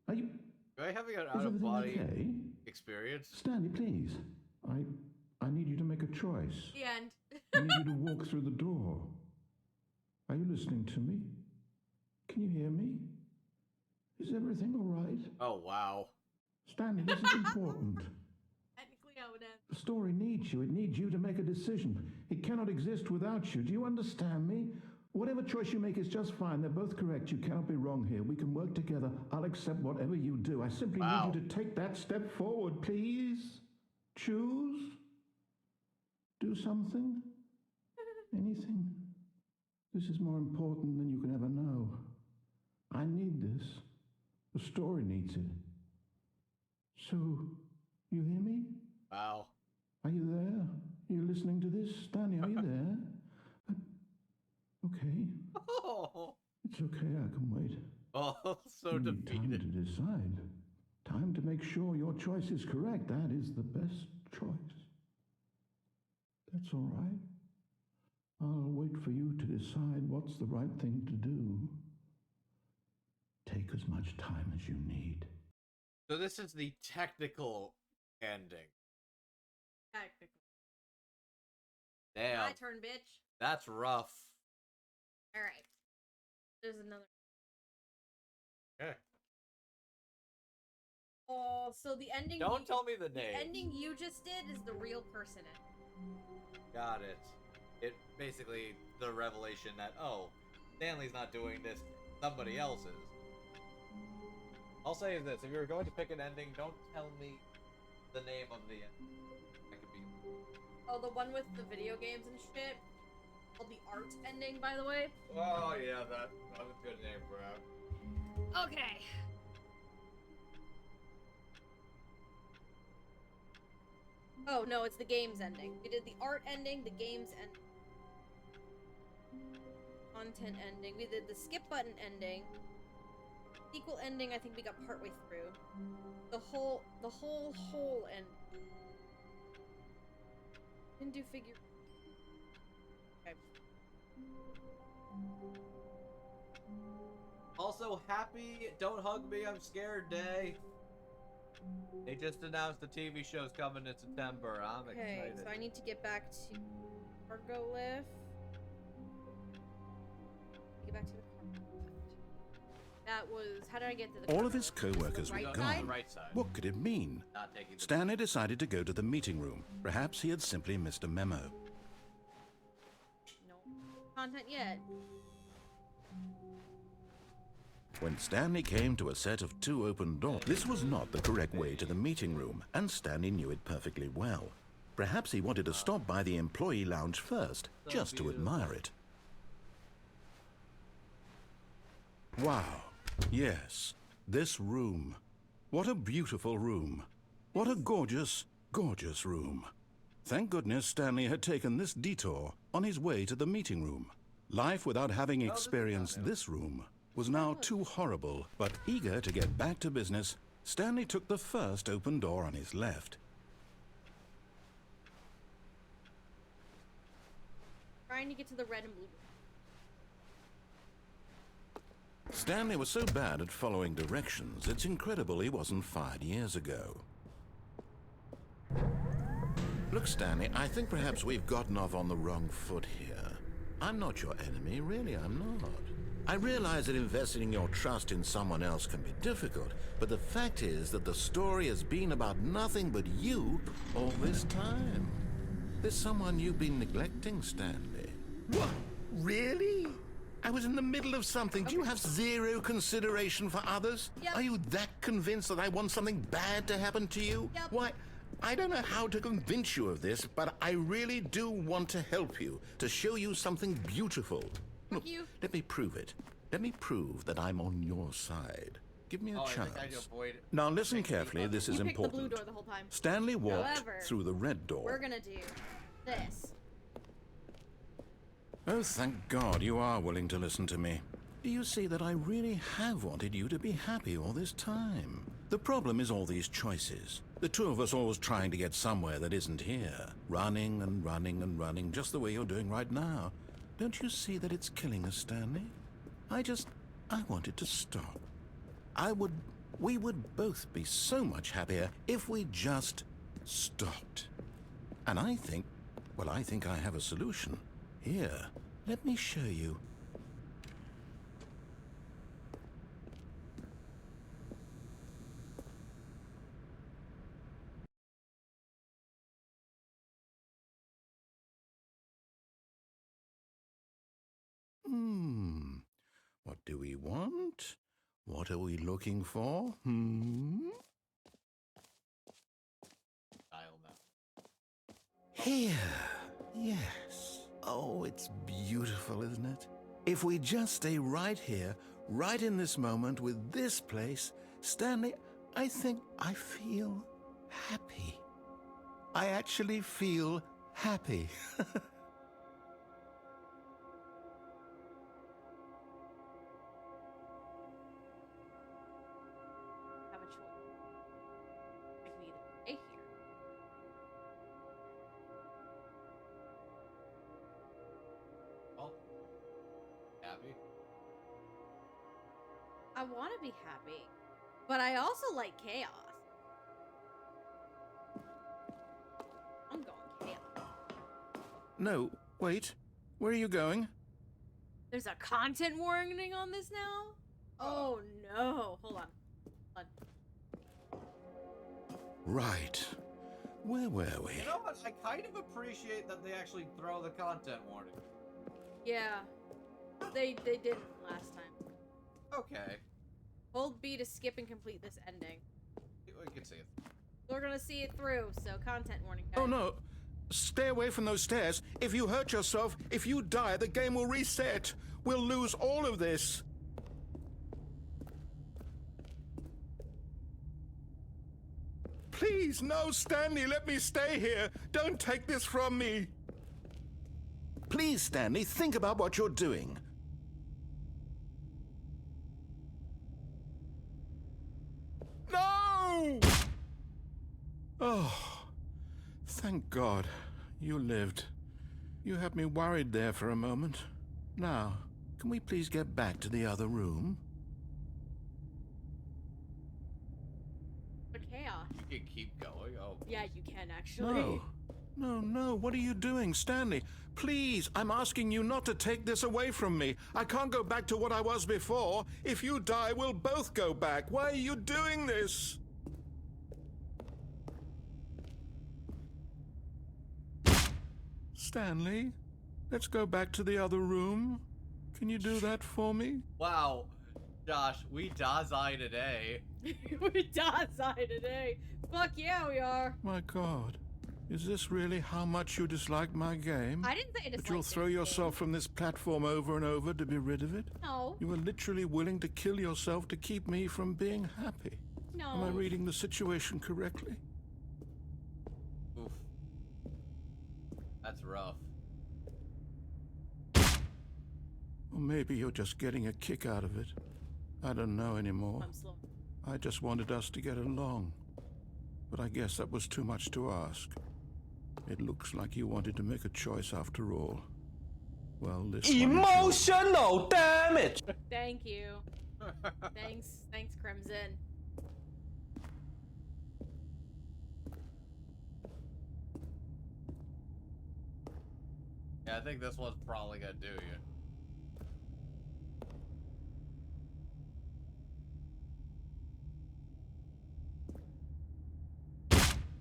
Are you... Am I having an Is everything out-of-body okay? experience? Stanley, please. I need you to make a choice. The end. I need you to walk through the door. Are you listening to me? Can you hear me? Is everything all right? Oh, wow. Stanley, this is important. Technically, I would end. The story needs you. It needs you to make a decision. It cannot exist without you. Do you understand me? Whatever choice you make is just fine. They're both correct. You cannot be wrong here. We can work together. I'll accept whatever you do. I simply need you to take that step forward, please. Choose. Do something. Anything. This is more important than you can ever know. I need this. The story needs it. So, you hear me? Wow. Are you there? Are you listening to this? Stanley, are you there? Okay. Oh, It's okay, I can wait. so You need time defeated. to decide. Time to make sure your choice is correct. That is the best choice. That's all right. I'll wait for you to decide what's the right thing to do. Take as much time as you need. So this is the technical ending. Technically. Damn, My turn, bitch. that's rough. All right. There's another. Okay. Oh, so the ending. Don't tell me the name. The ending you just did is the real person ending. Got it. It basically the revelation that, oh, Stanley's not doing this, somebody else is. I'll say this: if you're going to pick an ending, don't tell me the name of the ending. That could be. Oh, the one with the video games and shit. Called the art ending, by the way. Oh yeah, that's a good name for it. Okay. Oh no, it's the games ending. We did the art ending, the games ending, content ending. We did the skip button ending. Sequel ending, I think we got partway through. The whole end. Didn't do figure. Okay. Also, happy Don't Hug Me, I'm Scared Day. They just announced the TV show's coming in September. I'm Okay, excited. so I need to get back to cargo lift. Get back to the cargo lift. That was. How did I get to the? All cargo of his lift? Was it co-workers the were right Go on side? the right side. What could it mean? Not taking the Stanley decided to go to the meeting room. Perhaps he had simply missed a memo. No content yet. When Stanley came to a set of two open doors, this was not the correct way to the meeting room, and Stanley knew it perfectly well. Perhaps he wanted to stop by the employee lounge first, just to admire it. Wow. Yes, this room. What a beautiful room. What a gorgeous, gorgeous room. Thank goodness Stanley had taken this detour on his way to the meeting room. Life without having experienced this room was now too horrible, but eager to get back to business, Stanley took the first open door on his left. Trying to get to the red and blue. Stanley was so bad at following directions, it's incredible he wasn't fired years ago. Look, Stanley, I think perhaps we've gotten off on the wrong foot here. I'm not your enemy, really, I'm not. I realize that investing your trust in someone else can be difficult, but the fact is that the story has been about nothing but you all this time. There's someone you've been neglecting, Stanley. What? Really? I was in the middle of something. Do you have zero consideration for others? Yep. Are you that convinced that I want something bad to happen to you? Yep. Why, I don't know how to convince you of this, but I really do want to help you, to show you something beautiful. Look, you. let me prove it. Let me prove that I'm on your side. Give me a I chance. think I avoided. Now listen carefully, this is You picked the blue important. door the whole time. Stanley walked However, through the red door. We're gonna do this. Oh, thank God you are willing to listen to me. Do you see that I really have wanted you to be happy all this time? The problem is all these choices. The two of us always trying to get somewhere that isn't here. Running and running and running, just the way you're doing right now. Don't you see that it's killing us, Stanley? I wanted to stop. We would both be so much happier if we just stopped. And I think I have a solution. Here, let me show you. What do we want? What are we looking for? Dial now. Here. Yes. Oh, it's beautiful, isn't it? If we just stay right here, right in this moment with this place, Stanley, I think I feel happy. I actually feel happy. Have a choice. I can either stay here. Well, happy. I want to be happy, but I also like chaos. I'm going chaos. No, wait. Where are you going? There's a content warning on this now? Oh no. Hold on. Right. Where were we? You know what? I kind of appreciate that they actually throw the content warning. Yeah. They didn't last time. Okay. Hold B to skip and complete this ending. We can see it. We're gonna see it through, so content warning, guys. Oh no. Stay away from those stairs. If you hurt yourself, if you die, the game will reset. We'll lose all of this. Please, no, Stanley, let me stay here. Don't take this from me. Please, Stanley, think about what you're doing. No! Oh, thank God you lived. You had me worried there for a moment. Now, can we please get back to the other room? The chaos. You can keep going. Oh. Yeah, you can actually. No, what are you doing, Stanley? Please, I'm asking you not to take this away from me. I can't go back to what I was before. If you die, we'll both go back. Why are you doing this? Stanley, let's go back to the other room. Can you do that for me? Wow, Josh, we die today. We die today. Fuck yeah, we are. My God, is this really how much you dislike my game? I didn't say I That disliked you'll throw this yourself from this platform over and over to be rid of it? game. No. You were literally willing to kill yourself to keep me from being happy. No. Am I reading the situation correctly? Oof. That's rough. Or maybe you're just getting a kick out of it. I don't know anymore. I'm slow. I just wanted us to get along. But I guess that was too much to ask. It looks like you wanted to make a choice after all. Well, this one is yours. Emotional damage. Thank you. Thanks, Crimson. Yeah, I think this one's probably gonna do you.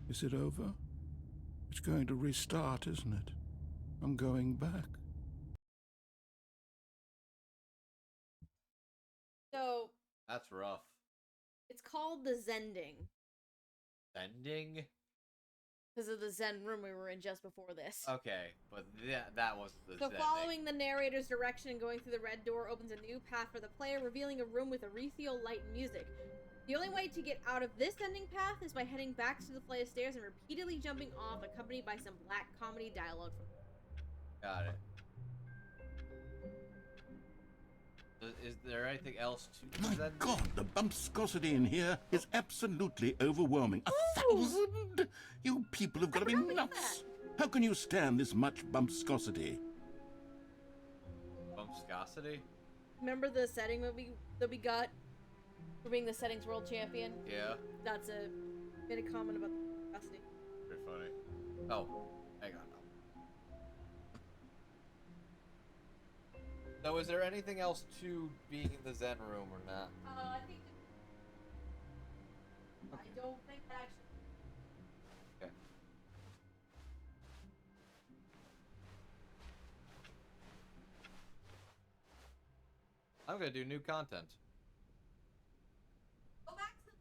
Is it over? It's going to restart, isn't it? I'm going back. called the Zending. Ending? Because of the Zen room we were in just before this. Okay, but that was the So Zending. following the narrator's direction and going through the red door opens a new path for the player, revealing a room with ethereal light and music. The only way to get out of this ending path is by heading back to the flight of stairs and repeatedly jumping off, accompanied by some black comedy dialogue from. Got it. Is there anything else to My Zending? God, the bumpscosity in here is absolutely overwhelming. 1,000? You people have got to be nuts. How can you stand this much bumpscosity? Bumpscosity? Remember the setting that we got for being the settings world champion? Yeah. That's made a comment about the custody. Pretty funny. Oh, hang on. So is there anything else to being in the Zen room or not? I think. I don't think actually. Okay. I'm gonna do new content. Go back to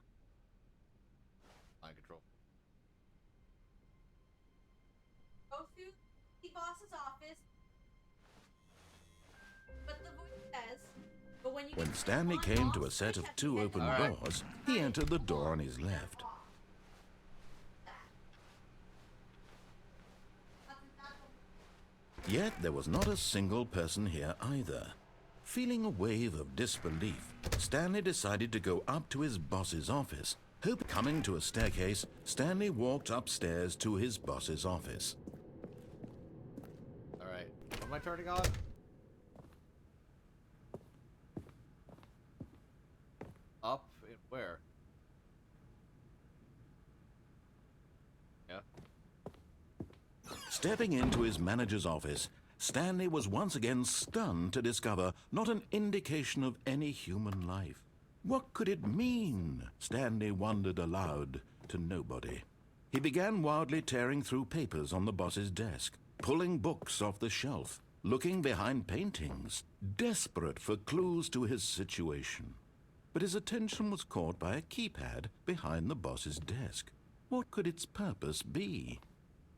Mind control. go to the boss's office. But the voice says. But when you When get to Stanley one came to boss, a set of you have to two get open All right. doors, he entered the door on his left. Yet there was not a single person here either. Feeling a wave of disbelief, Stanley decided to go up to his boss's office. Coming to a staircase, Stanley walked upstairs to his boss's office. Alright. What am I turning on? Up? In where? Yeah. Stepping into his manager's office, Stanley was once again stunned to discover not an indication of any human life. What could it mean? Stanley wondered aloud to nobody. He began wildly tearing through papers on the boss's desk, pulling books off the shelf, looking behind paintings, desperate for clues to his situation. But his attention was caught by a keypad behind the boss's desk. What could its purpose be?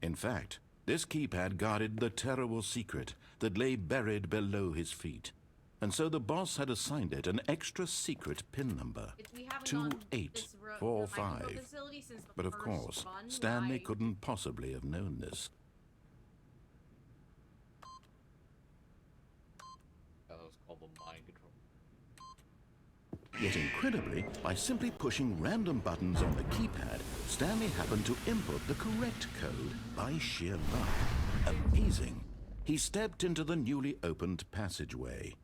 In fact, this keypad guarded the terrible secret that lay buried below his feet. And so the boss had assigned it an extra secret PIN number, We haven't gone this ro- the micro 2845. facility since the But of first course, one, Stanley why- couldn't possibly have known this. That was called the mind control. Yet incredibly, by simply pushing random buttons on the keypad, Stanley happened to input the correct code by sheer luck. Amazing. He stepped into the newly opened passageway.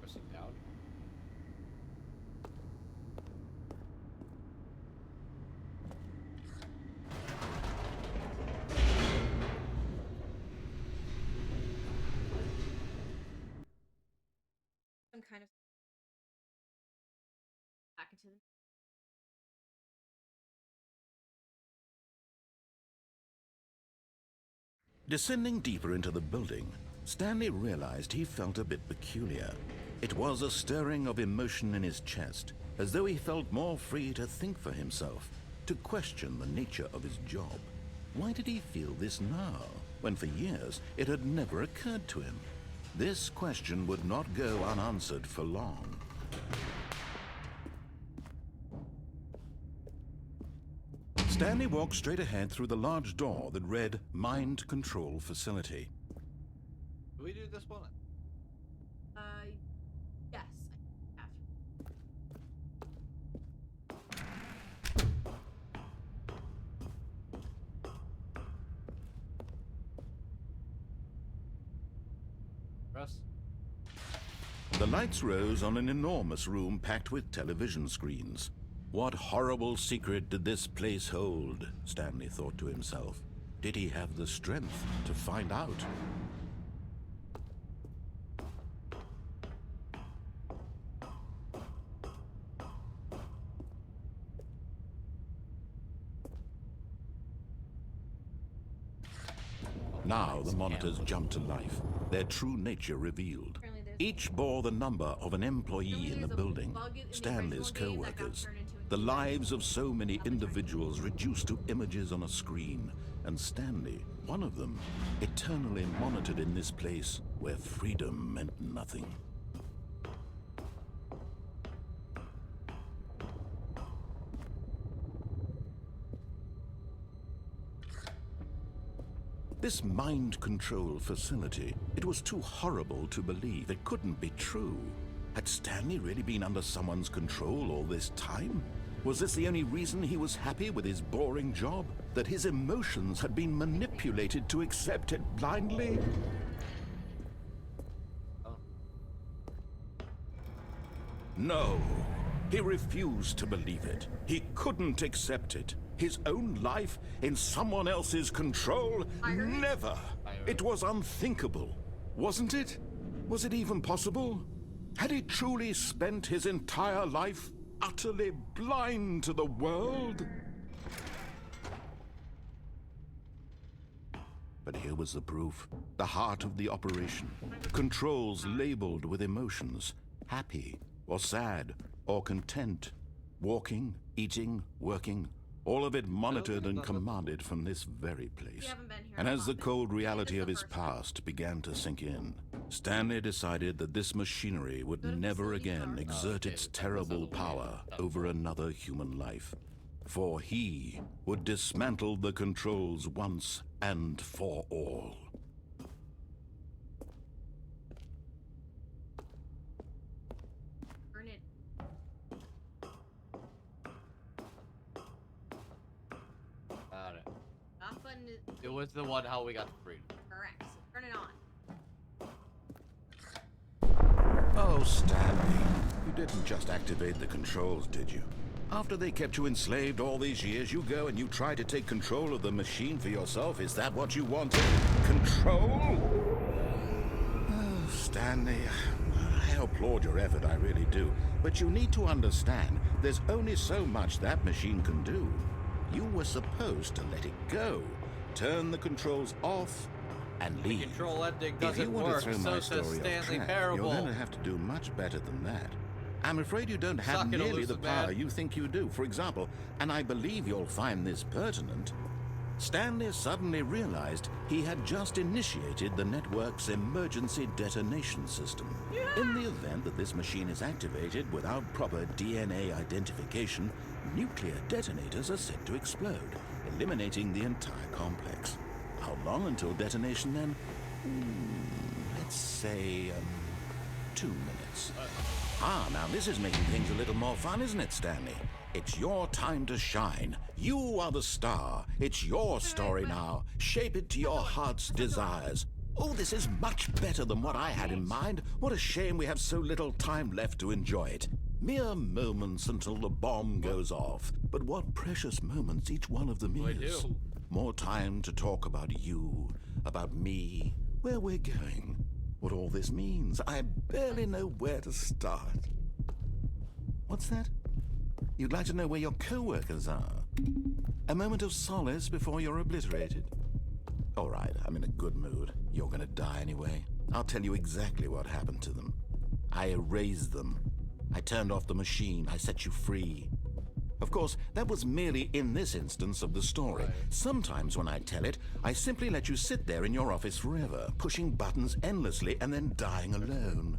Pressing down. some kind of back into the Descending deeper into the building, Stanley realized he felt a bit peculiar. It was a stirring of emotion in his chest, as though he felt more free to think for himself, to question the nature of his job. Why did he feel this now, when for years it had never occurred to him? This question would not go unanswered for long. Stanley walked straight ahead through the large door that read Mind Control Facility. Do we do this one? yes, I have to. Press. The lights rose on an enormous room packed with television screens. What horrible secret did this place hold? Stanley thought to himself. Did he have the strength to find out? Now the monitors jumped to life, their true nature revealed. Apparently there's- Each bore the number of an employee in the building, Stanley's co-workers. The lives of so many individuals reduced to images on a screen, and Stanley, one of them, eternally monitored in this place where freedom meant nothing. This mind control facility, it was too horrible to believe. It couldn't be true. Had Stanley really been under someone's control all this time? Was this the only reason he was happy with his boring job? That his emotions had been manipulated to accept it blindly? No. He refused to believe it. He couldn't accept it. His own life in someone else's control? Never. It was unthinkable. Wasn't it? Was it even possible? Had he truly spent his entire life utterly blind to the world? But here was the proof. The heart of the operation. Controls labeled with emotions. Happy, or sad, or content. Walking, eating, working. All of it monitored and commanded from this very place. And as the cold reality of his past began to sink in, Stanley decided that this machinery would never again exert its terrible power over another human life. For he would dismantle the controls once and for all. Burn it. Got it. Off button is It was the one how we got the freedom. correct. So turn it on. Oh, Stanley, you didn't just activate the controls, did you? After they kept you enslaved all these years, you go and you try to take control of the machine for yourself? Is that what you wanted? Control? Oh, Stanley, I applaud your effort, I really do. But you need to understand, there's only so much that machine can do. You were supposed to let it go. Turn the controls off and leave. Control ending If doesn't you want work, to throw so my says story off Stanley track, Parable. you're going to have to do much better than that. I'm afraid you don't have Suck it, nearly the elusive power man. you think you do. For example, and I believe you'll find this pertinent, Stanley suddenly realized he had just initiated the network's emergency detonation system. In the event that this machine is activated without proper DNA identification, nuclear detonators are set to explode, eliminating the entire complex. How long until detonation then? Let's say 2 minutes. Now this is making things a little more fun, isn't it, Stanley? It's your time to shine. You are the star. It's your story now. Shape it to your heart's desires. Oh, this is much better than what I had in mind. What a shame we have so little time left to enjoy it. Mere moments until the bomb goes off. But what precious moments each one of them is. More time to talk about you, about me, where we're going, what all this means. I barely know where to start. What's that? You'd like to know where your co-workers are? A moment of solace before you're obliterated? All right, I'm in a good mood. You're gonna die anyway. I'll tell you exactly what happened to them. I erased them. I turned off the machine. I set you free. Of course, that was merely in this instance of the story. Sometimes when I tell it, I simply let you sit there in your office forever, pushing buttons endlessly and then dying alone.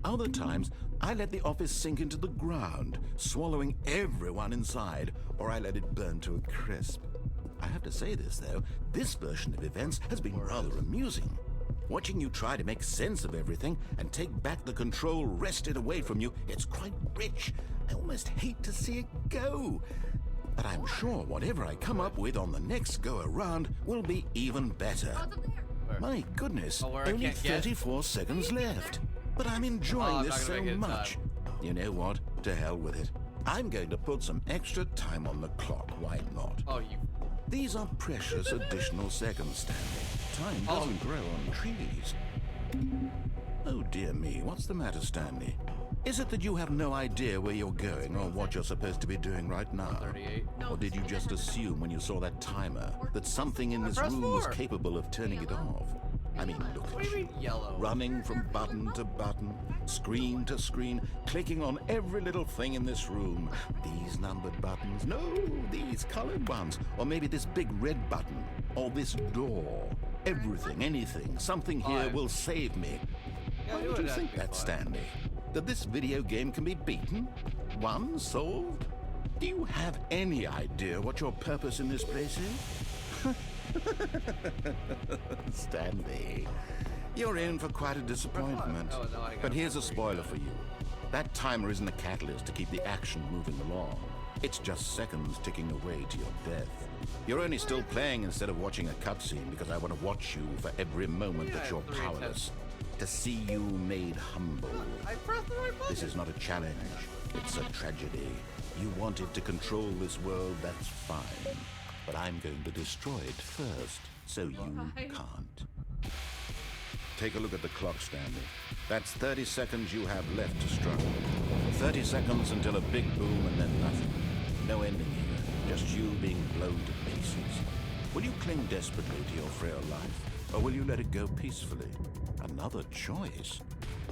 Other times, I let the office sink into the ground, swallowing everyone inside, or I let it burn to a crisp. I have to say this, though, this version of events has been rather amusing. Watching you try to make sense of everything and take back the control wrested away from you, it's quite rich. I almost hate to see it go. But I'm sure whatever I come up with on the next go-around will be even better. Oh, it's up there. My goodness, where I only can't get? 34 seconds left. But I'm enjoying I'm this not so gonna make it in much. You know what? To hell with it. I'm going to put some extra time on the clock. Why not? Oh, you. These are precious additional seconds, Stanley. Time doesn't grow on trees. Oh dear me, what's the matter, Stanley? Is it that you have no idea where you're going or what you're supposed to be doing right now? 38. Or did you just assume when you saw that timer that something in this Press room was 4. capable of turning it off? I mean, look What do at you you. mean yellow? Running from button to button, screen to screen, clicking on every little thing in this room. These numbered buttons, no, these colored ones. Or maybe this big red button, or this door. Everything, anything, something here will save me. Yeah, Why do would it, you that'd think be that, fun. Stanley? That this video game can be beaten? Won? Solved? Do you have any idea what your purpose in this place is? Stanley, you're in for quite a disappointment. Oh, no, I got But here's a it. spoiler for you. That timer isn't a catalyst to keep the action moving along. It's just seconds ticking away to your death. You're only still playing instead of watching a cutscene because I want to watch you for every moment Yeah, that you're 3 10. powerless. To see you made humble. I pressed the right button. This is not a challenge. It's a tragedy. You wanted to control this world, that's fine. But I'm going to destroy it first, so you Why? can't. Take a look at the clock, Stanley. That's 30 seconds you have left to struggle. 30 seconds until a big boom and then nothing. No ending here, just you being blown to pieces. Will you cling desperately to your frail life, or will you let it go peacefully? Another choice.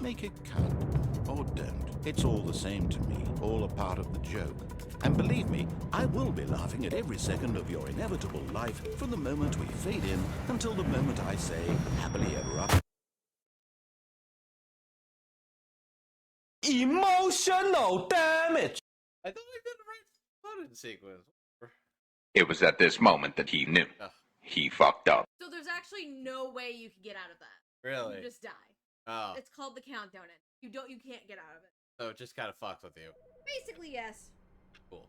Make it count, or don't. It's all the same to me, all a part of the joke. And believe me, I will be laughing at every second of your inevitable life from the moment we fade in until the moment I say, happily ever after. Emotional damage. I thought I did the right button sequence. It was at this moment that he knew. Ugh, He fucked up. So there's actually no way you can get out of that. really? You just die. Oh, It's called the countdown end. You can't get out of it. so it just kind of fucks with you. Basically, yes. Cool.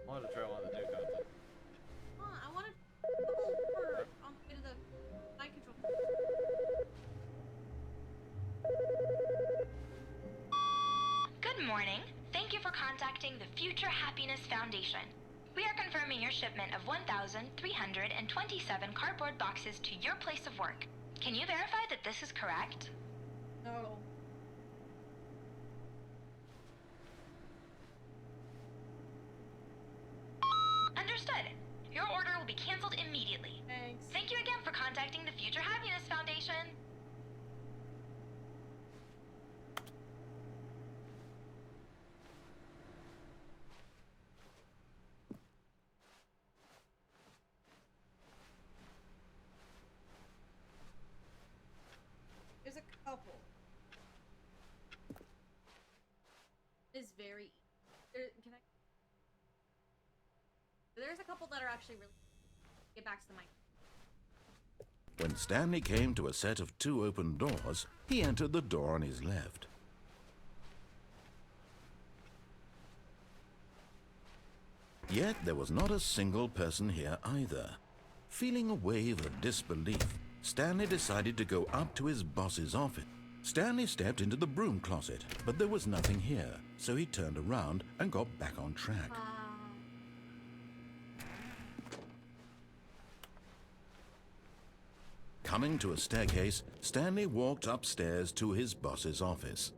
I wanted to try one of the new content. I wanted the whole bird on the way to the mind control. Good morning. Thank you for contacting the Future Happiness Foundation. We are confirming your shipment of 1,327 cardboard boxes to your place of work. Can you verify that this is correct? No. Understood. Your order will be canceled immediately. Thanks. Thank you again for contacting the Future Happiness Foundation. There's a couple. It's very. Can I? There's a couple that are actually really. Get back to the mic. When Stanley came to a set of 2 open doors, he entered the door on his left. Yet there was not a single person here either. Feeling a wave of disbelief, Stanley decided to go up to his boss's office. Stanley stepped into the broom closet, but there was nothing here, so he turned around and got back on track. Coming to a staircase, Stanley walked upstairs to his boss's office.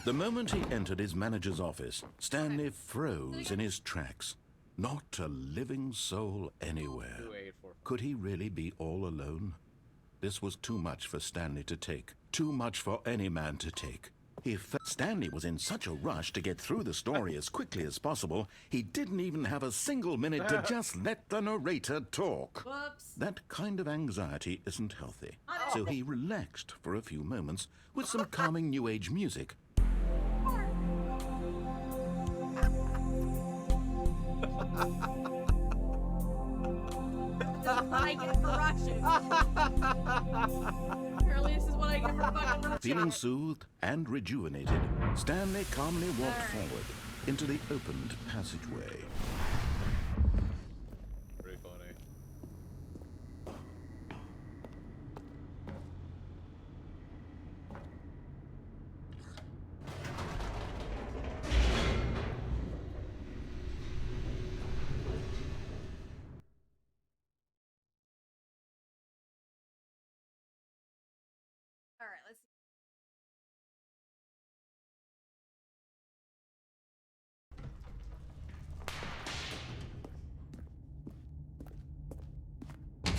The moment he entered his manager's office, Stanley froze in his tracks. Not a living soul anywhere. 284. Could he really be all alone? This was too much for Stanley to take. Too much for any man to take. Stanley was in such a rush to get through the story as quickly as possible, he didn't even have a single minute to just let the narrator talk. Whoops. That kind of anxiety isn't healthy. So he relaxed for a few moments with some calming new age music. This is what I get for rushing. Apparently, this is what I get for fucking rushing. Feeling soothed and rejuvenated, Stanley calmly walked forward into the opened passageway. Pretty funny.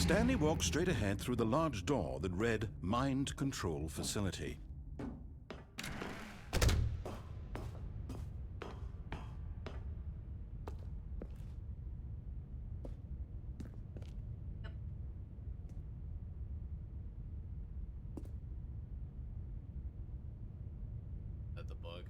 Stanley walked straight ahead through the large door that read Mind Control Facility. That's a bug.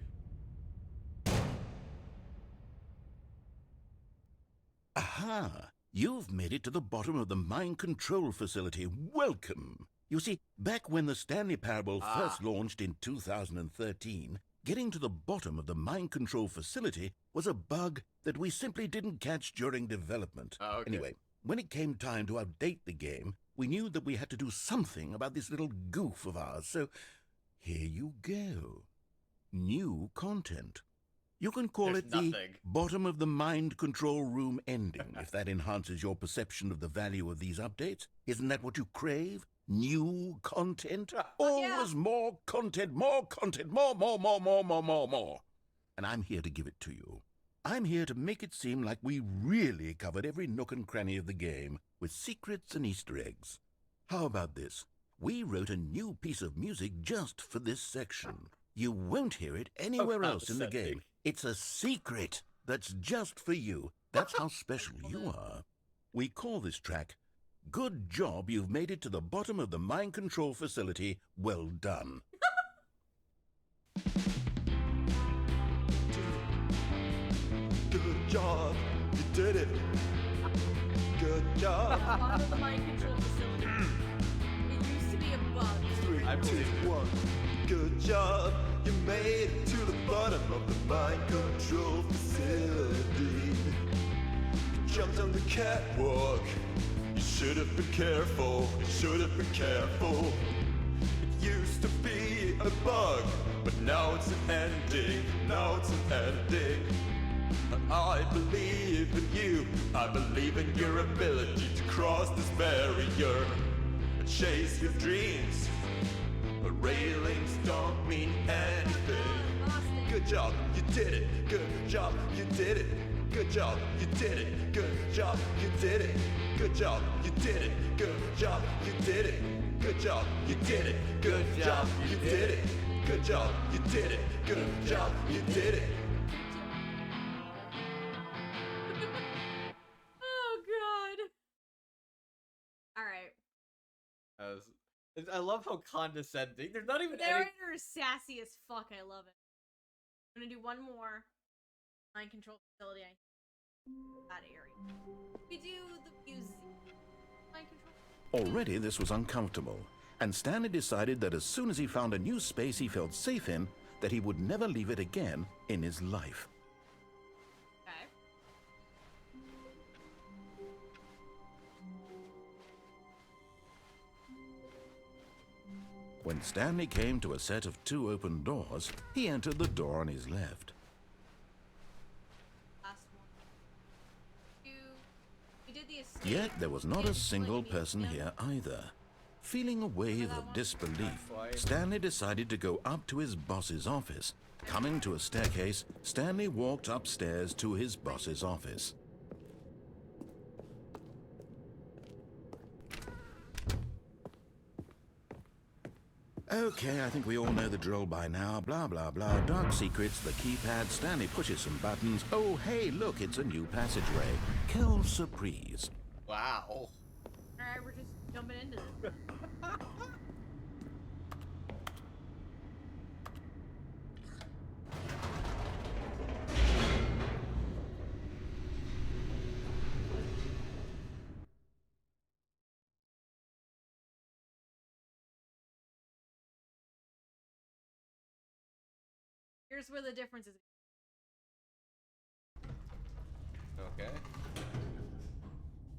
Aha! You've made it to the bottom of the mind control facility. Welcome! You see, back when the Stanley Parable first launched in 2013, getting to the bottom of the mind control facility was a bug that we simply didn't catch during development. Oh, okay. Anyway, when it came time to update the game, we knew that we had to do something about this little goof of ours, so here you go. New content. You can call There's it the nothing. bottom of the mind control room ending, if that enhances your perception of the value of these updates. Isn't that what you crave? New content? Always more content, more content, more. And I'm here to give it to you. I'm here to make it seem like we really covered every nook and cranny of the game, with secrets and Easter eggs. How about this? We wrote a new piece of music just for this section. You won't hear it anywhere else in the game. It's a secret that's just for you. That's how special you are. We call this track, Good Job You've Made It to the Bottom of the Mind Control Facility. Well done. Good job, you did it. Good job. Bottom of the mind control facility. It used to be a bug. 3, I 2, believe it. 1. Good job, you made it to the bottom of the mind control facility. You jumped on the catwalk. You should have been careful. You should have been careful. It used to be a bug, but now it's an ending. Now it's an ending. I believe in you. I believe in your ability to cross this barrier and chase your dreams. But railings don't mean anything. Good job, you did it. Good job, you did it. Good job, you did it. Good job, you did it. Good job, you did it. Good job, you did it. Good job, you did it. Good job, you did it. Good job, you did it. Good job, you did it. Oh god. Alright. I love how condescending. There's not even The any. narrator is sassy as fuck. I love it. I'm gonna do one more mind control facility. That area. We do the music. Mind control. Already this was uncomfortable, and Stanley decided that as soon as he found a new space he felt safe in, that he would never leave it again in his life. Okay. When Stanley came to a set of 2 open doors, he entered the door on his left. Last one. We did the escape. Yet there was not a Didn't single explain the person escape. here either. Feeling a wave of disbelief, Stanley decided to go up to his boss's office. Coming to a staircase, Stanley walked upstairs to his boss's office. Okay, I think we all know the drill by now. Blah, blah, blah. Dark secrets, the keypad. Stanley pushes some buttons. Oh, hey, look, it's a new passageway. Quelle surprise. Wow. Alright, we're just jumping into this. Here's where the difference is. Okay.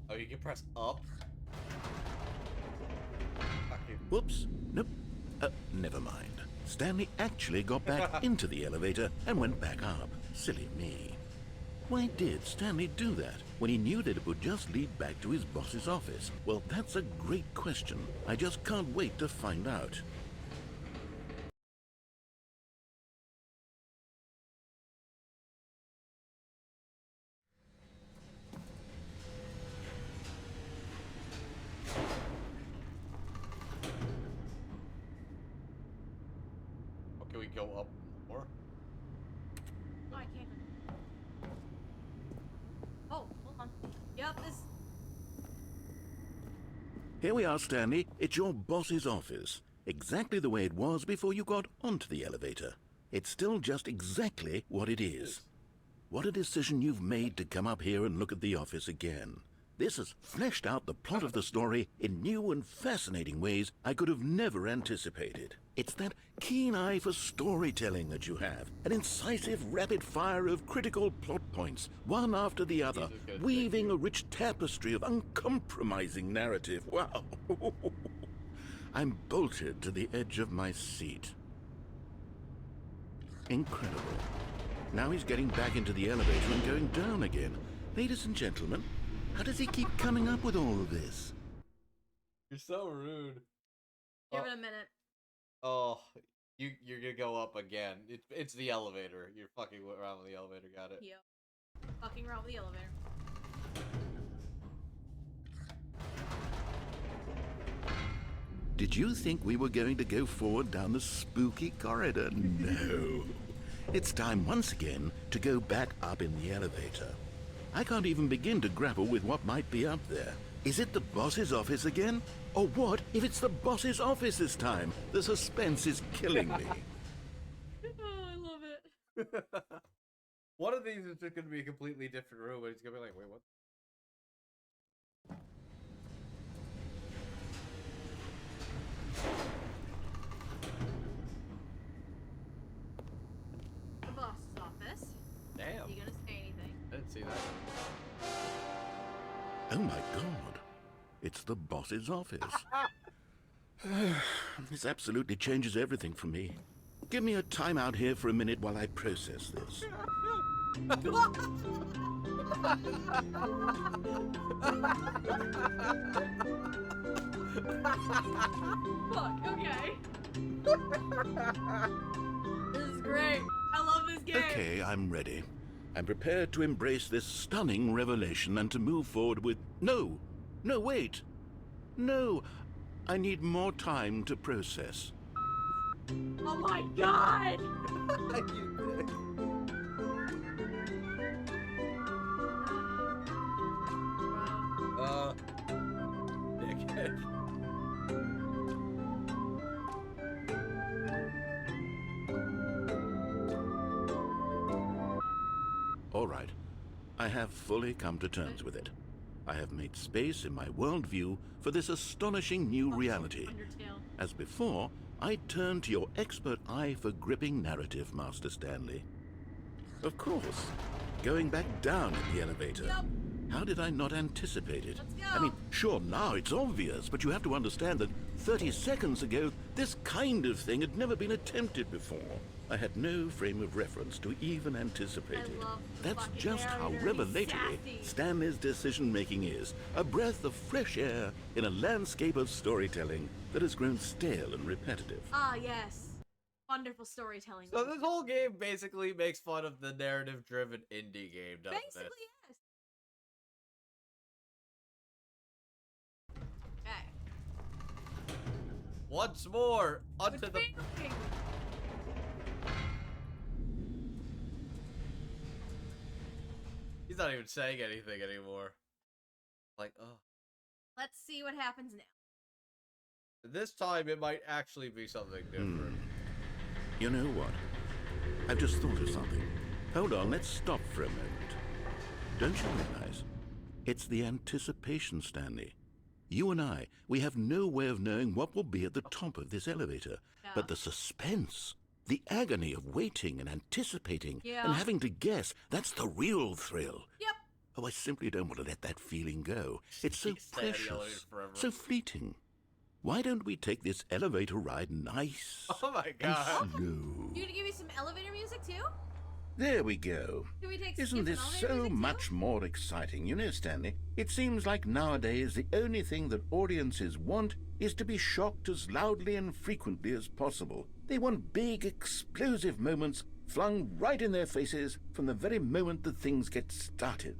Oh, you can press up. Fucking. Whoops. Nope. Never mind. Stanley actually got back into the elevator and went back up. Silly me. Why did Stanley do that when he knew that it would just lead back to his boss's office? Well, that's a great question. I just can't wait to find out. could go up more. Oh, I can't. Oh, hold on. Yep, this. Here we are, Stanley. It's your boss's office. Exactly the way it was before you got onto the elevator. It's still just exactly what it is. What a decision you've made to come up here and look at the office again. This has fleshed out the plot of the story in new and fascinating ways I could have never anticipated. It's that keen eye for storytelling that you have, an incisive rapid fire of critical plot points, one after the other, weaving a rich tapestry of uncompromising narrative. Wow! I'm bolted to the edge of my seat. Incredible. Now he's getting back into the elevator and going down again. Ladies and gentlemen, how does he keep coming up with all of this? You're so rude. Give it a minute. Oh, you're gonna go up again. It's the elevator. You're fucking around with the elevator. Got it. Yep. Fucking around with the elevator. Did you think we were going to go forward down the spooky corridor? No. It's time once again to go back up in the elevator. I can't even begin to grapple with what might be up there. Is it the boss's office again? Or what if it's the boss's office this time? The suspense is killing me. Oh, I love it. One of these is just gonna be a completely different room, and it's gonna be like, wait, what? The boss's office. Damn. Are you gonna say anything? I didn't see that. Oh my god. It's the boss's office. This absolutely changes everything for me. Give me a time out here for a minute while I process this. Fuck, okay. This is great. I love this game. Okay, I'm ready. I'm prepared to embrace this stunning revelation and to move forward with... No, wait. No, I need more time to process. Oh my god! Dickhead. All right, I have fully come to terms with it. I have made space in my worldview for this astonishing new reality. Undertale. As before, I turn to your expert eye for gripping narrative, Master Stanley. Of course, going back down in the elevator. Yep. How did I not anticipate it? Let's go. I mean, sure, now it's obvious, but you have to understand that 30 seconds ago, this kind of thing had never been attempted before. I had no frame of reference to even anticipate it. love the That's fucking just how narrator. He's revelatory sassy. Stanley's decision-making is. A breath of fresh air in a landscape of storytelling that has grown stale and repetitive. Ah, yes. Wonderful storytelling. So this whole game basically makes fun of the narrative-driven indie game, doesn't Basically, it? yes. Okay. Once more, onto Good the... feeling. He's not even saying anything anymore. Like, oh. Let's see what happens now. This time it might actually be something different. You know what? I've just thought of something. Hold on, let's stop for a moment. Don't you realize? It's the anticipation, Stanley. You and I, we have no way of knowing what will be at the top of this elevator. Yeah. But the suspense, the agony of waiting and anticipating Yeah. and having to guess, that's the real thrill. Yep. Oh, I simply don't want to let that feeling go. It's so Keep staying in the elevator precious, forever. so fleeting. Why don't we take this elevator ride nice Oh my and god. slow? You gonna give me some elevator music too? There we go. Can we take Isn't skip this and elevator so music too? much more exciting? You know, Stanley, it seems like nowadays the only thing that audiences want is to be shocked as loudly and frequently as possible. They want big, explosive moments flung right in their faces from the very moment that things get started.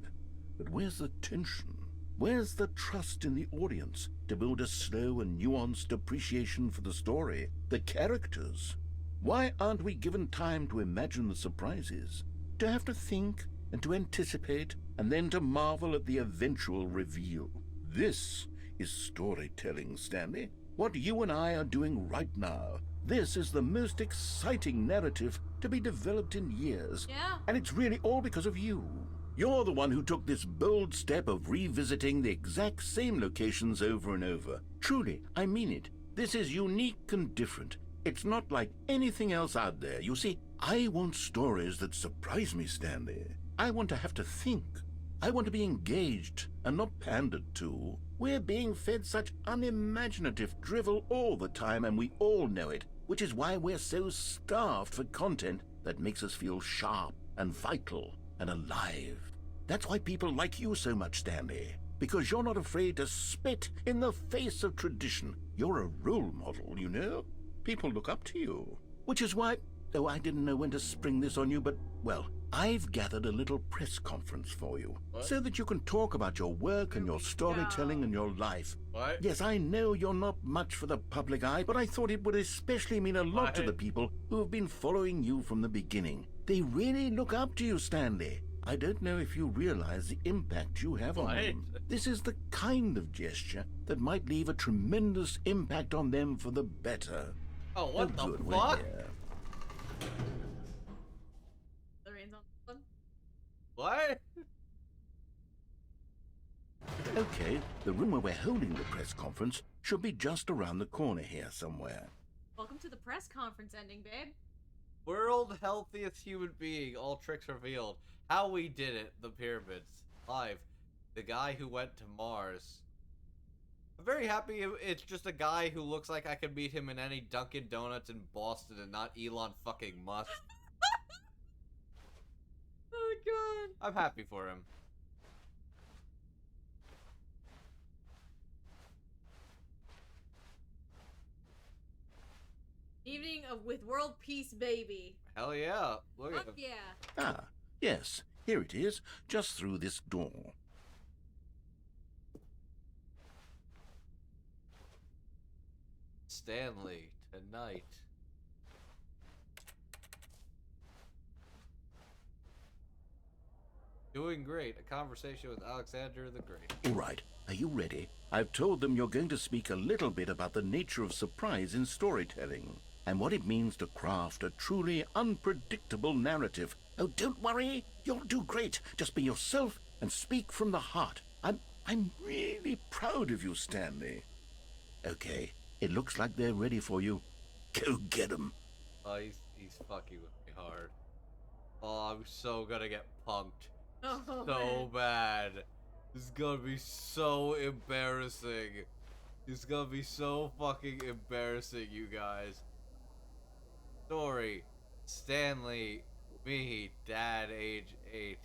But where's the tension? Where's the trust in the audience to build a slow and nuanced appreciation for the story, the characters? Why aren't we given time to imagine the surprises? To have to think and to anticipate and then to marvel at the eventual reveal. This is storytelling, Stanley. What you and I are doing right now. This is the most exciting narrative to be developed in years. Yeah. And it's really all because of you. You're the one who took this bold step of revisiting the exact same locations over and over. Truly, I mean it. This is unique and different. It's not like anything else out there. You see, I want stories that surprise me, Stanley. I want to have to think. I want to be engaged and not pandered to. We're being fed such unimaginative drivel all the time, and we all know it, which is why we're so starved for content that makes us feel sharp and vital and alive. That's why people like you so much, Stanley, because you're not afraid to spit in the face of tradition. You're a role model, you know? People look up to you. Which is why, oh, I didn't know when to spring this on you, but, well, I've gathered a little press conference for you. What? So that you can talk about your work and your storytelling and your life. What? Yes, I know you're not much for the public eye, but I thought it would especially mean a lot to the people who have been following you from the beginning. They really look up to you, Stanley. I don't know if you realize the impact you have on them. This is the kind of gesture that might leave a tremendous impact on them for the better. Oh, what the good, fuck? The reins on this one. What? Okay, the room where we're holding the press conference should be just around the corner here somewhere. Welcome to the press conference ending, babe. World healthiest human being, all tricks revealed. How we did it, the pyramids. Live. The guy who went to Mars. I'm very happy it's just a guy who looks like I could meet him in any Dunkin' Donuts in Boston and not Elon fucking Musk. Oh god. I'm happy for him. Evening of with world peace, baby. Hell yeah. Look at Fuck him. yeah. Ah, yes, here it is, just through this door. Stanley, tonight. Doing great. A conversation with Alexander the Great. All right, are you ready? I've told them you're going to speak a little bit about the nature of surprise in storytelling and what it means to craft a truly unpredictable narrative. Oh, don't worry, you'll do great. Just be yourself and speak from the heart. I'm really proud of you, Stanley. Okay, it looks like they're ready for you. Go get 'em. Oh, he's fucking with me hard. Oh, I'm so gonna get punked. Oh, So man. bad. This is gonna be so embarrassing. It's gonna be so fucking embarrassing, you guys. Story. Stanley, me, dad, age 8.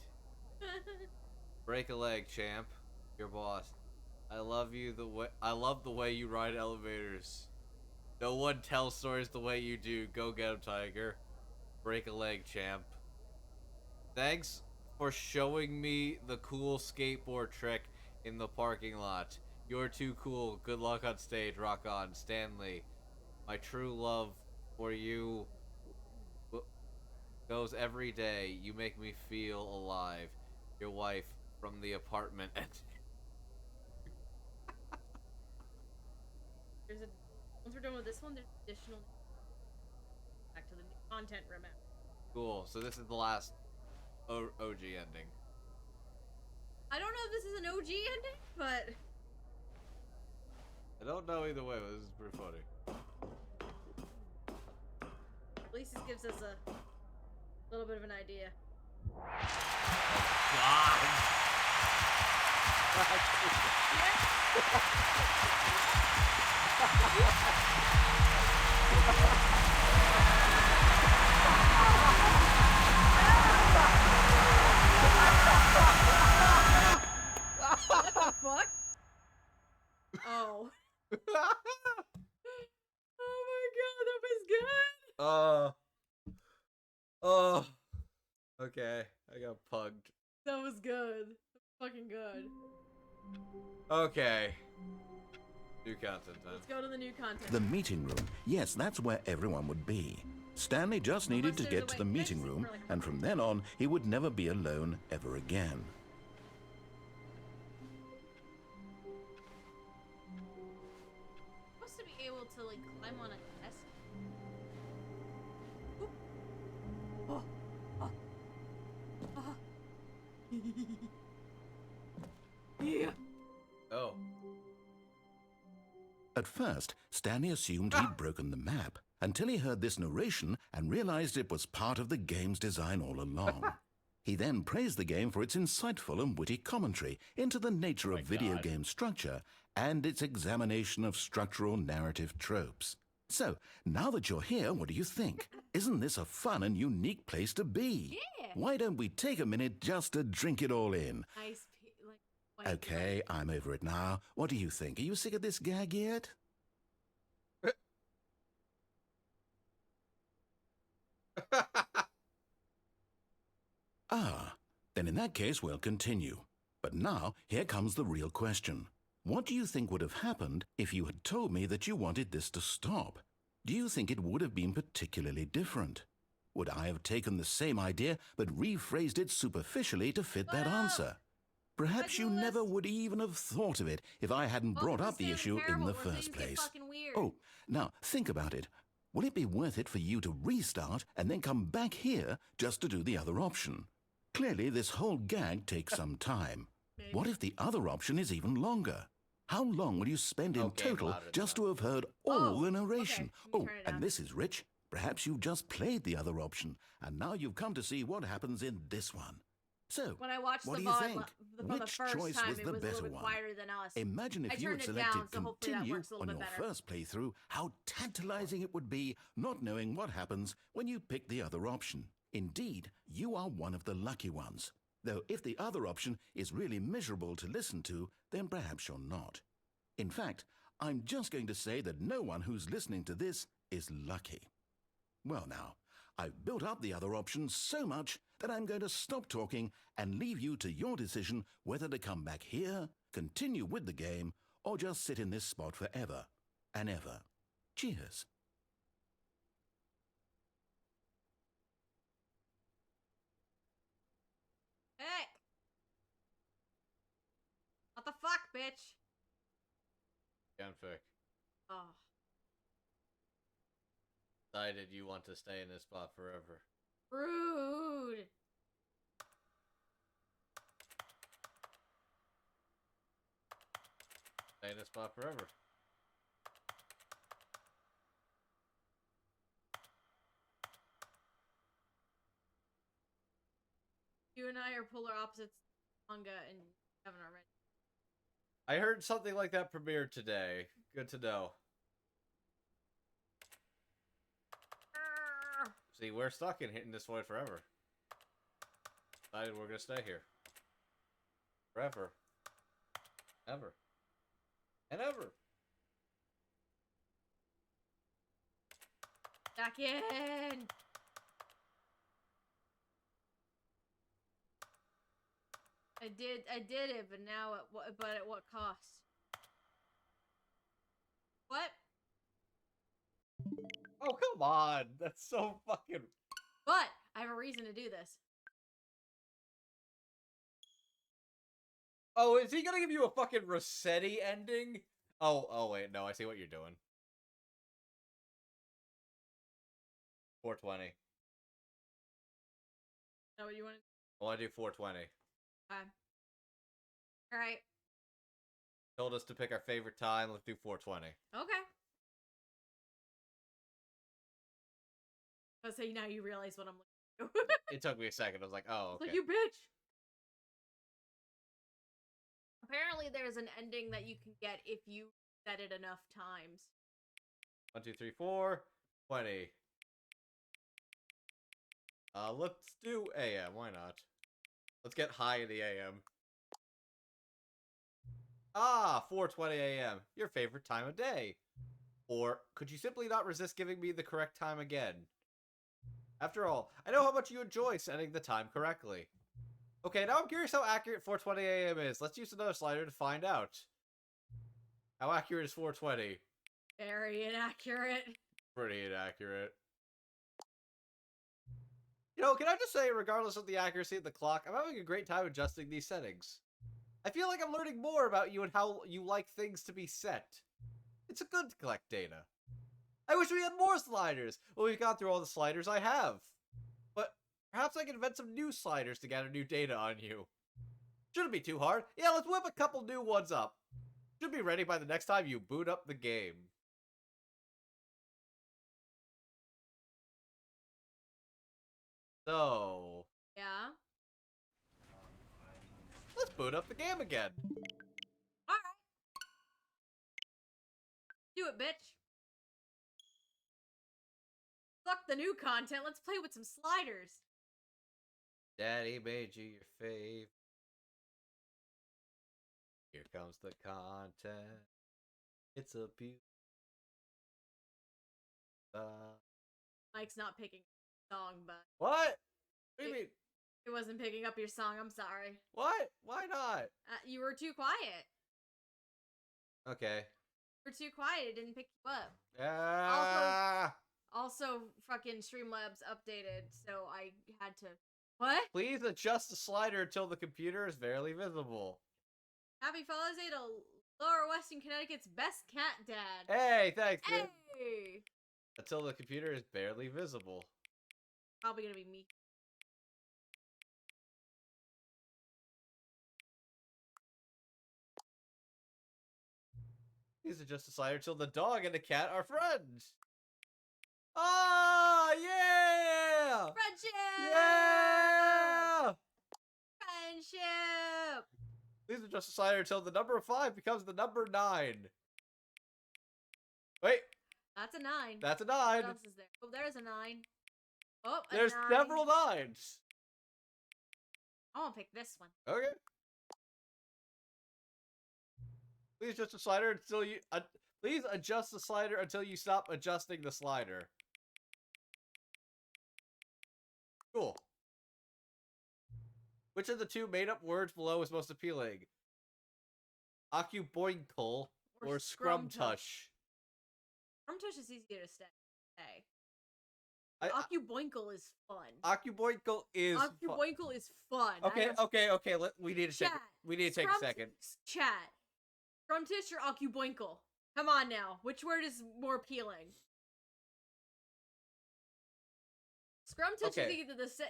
Break a leg, champ. Your boss. I love the way you ride elevators. No one tells stories the way you do. Go get him, Tiger. Break a leg, champ. Thanks for showing me the cool skateboard trick in the parking lot. You're too cool. Good luck on stage. Rock on. Stanley. My true love for you goes every day. You make me feel alive. Your wife from the apartment. Once we're done with this one, there's additional back to the new content room. Cool. So this is the last OG ending. I don't know if this is an OG ending, but I don't know either way, but this is pretty funny. at least this gives us a little bit of an idea. What the fuck? Oh. Oh my god, that was good. Oh. Okay, I got pugged. That was good. Fucking good. Okay. New content then. Let's go to the new content. The meeting room, yes, that's where everyone would be. Stanley just needed to Unless there's get a to the way to meeting fix it room, for, like, a and from then on, he would never be alone ever again. Supposed to be able to like climb on a desk. Oop. Oh. Oh. Oh. Yeah. Oh. At first, Stanley assumed he'd broken the map, until he heard this narration and realized it was part of the game's design all along. He then praised the game for its insightful and witty commentary into the nature Oh of my video God. game structure and its examination of structural narrative tropes. So, now that you're here, what do you think? Isn't this a fun and unique place to be? Yeah. Why don't we take a minute just to drink it all in? Nice. Like. White Okay, I'm over it now. What do you think? Are you sick of this gag yet? Ah, then in that case, we'll continue. But now, here comes the real question. What do you think would have happened if you had told me that you wanted this to stop? Do you think it would have been particularly different? Would I have taken the same idea but rephrased it superficially to fit that Well, answer? Perhaps you never would even have thought of it if I hadn't brought up the issue in the first place. Oh, now think about it. Will it be worth it for you to restart and then come back here just to do the other option? Clearly, this whole gag takes some time. Maybe. What if the other option is even longer? How long will you spend in Okay, total louder just now. to have heard all the narration? okay. Let me Oh, turn it and down. this is Rich. Perhaps you've just played the other option, and now you've come to see what happens in this one. So, When I watched what the do you VOD think? for the Which first choice time, was it the was a better little bit one? quieter than us. Imagine I if you had turned it selected down, so hopefully that continue works a little on bit your better. first playthrough, how tantalizing it would be not knowing what happens when you pick the other option. Indeed, you are one of the lucky ones. Though if the other option is really miserable to listen to, then perhaps you're not. In fact, I'm just going to say that no one who's listening to this is lucky. Well now, I've built up the other option so much that I'm going to stop talking and leave you to your decision whether to come back here, continue with the game, or just sit in this spot forever and ever. Cheers. Hey! What the fuck, bitch? Fanfic. Oh. Decided you want to stay in this spot forever. Rude. Stay in this spot forever. You and I are polar opposites manga and haven't already. I heard something like that premiered today. Good to know. See, we're stuck in hitting this void forever. Decided we're gonna stay here. Forever. Ever. And ever. Back in. I did it, but now at what cost? What? Oh, come on. That's so fucking... But I have a reason to do this. Oh, is he gonna give you a fucking Rossetti ending? Oh, wait, no, I see what you're doing. 420. Is that what you want to I want to do 420. do? Alright. Told us to pick our favorite time. Let's do 420. Okay. Let's say now you realize what I'm looking at. It took me a second. I was like, oh, okay. Like, you bitch! Apparently there's an ending that you can get if you set it enough times. 1, 2, 3, 4. 20. Let's do AM. Why not? Let's get high in the AM. Ah, 4:20 AM. Your favorite time of day. Or could you simply not resist giving me the correct time again? After all, I know how much you enjoy setting the time correctly. Okay, now I'm curious how accurate 4:20 AM is. Let's use another slider to find out. How accurate is 4:20? Very inaccurate. Pretty inaccurate. know, can I just say, regardless of the accuracy of the clock, I'm having a great time adjusting these settings. I feel like I'm learning more about you and how you like things to be set. It's good to collect data. I wish we had more sliders. Well, we've gone through all the sliders I have. But perhaps I can invent some new sliders to gather new data on you. Shouldn't be too hard. Yeah, let's whip a couple new ones up. Should be ready by the next time you boot up the game. So, Yeah. let's boot up the game again. All right. Do it, bitch. Fuck the new content. Let's play with some sliders. Daddy made you your fave. Here comes the content. It's a beauty. Mike's not picking up the song, but What? What do you mean? it wasn't picking up your song. I'm sorry. What? Why not? You were too quiet. Okay. You were too quiet. It didn't pick you up. Ah! Also, fucking Streamlabs updated, so I had to. What? Please adjust the slider until the computer is barely visible. Happy Father's Day to Lower Western Connecticut's best cat dad. Hey, thanks, man. Hey! Until the computer is barely visible. Probably gonna be me. Please adjust the slider until the dog and the cat are friends. Ah, yeah! Friendship! Yeah! Friendship! Please adjust the slider until the number 5 becomes the number 9. Wait, That's a 9. that's a What 9. else is there? Oh, there's a 9. Oh, a There's 9. several 9s. I won't pick this one. Okay. Please adjust the slider until you. Please adjust the slider until you stop adjusting the slider. Cool. Which of the two made-up words below is most appealing? Occuboinkle or Scrumtush? Scrumtush is easier to say. I- Occuboinkle is fun. Occuboinkle is. Occuboinkle is fun. Okay, okay. We need to take. Chat. We need to take a second. Chat. Scrumtush or Occuboinkle? Come on now. Which word is more appealing? Scrumtush Okay.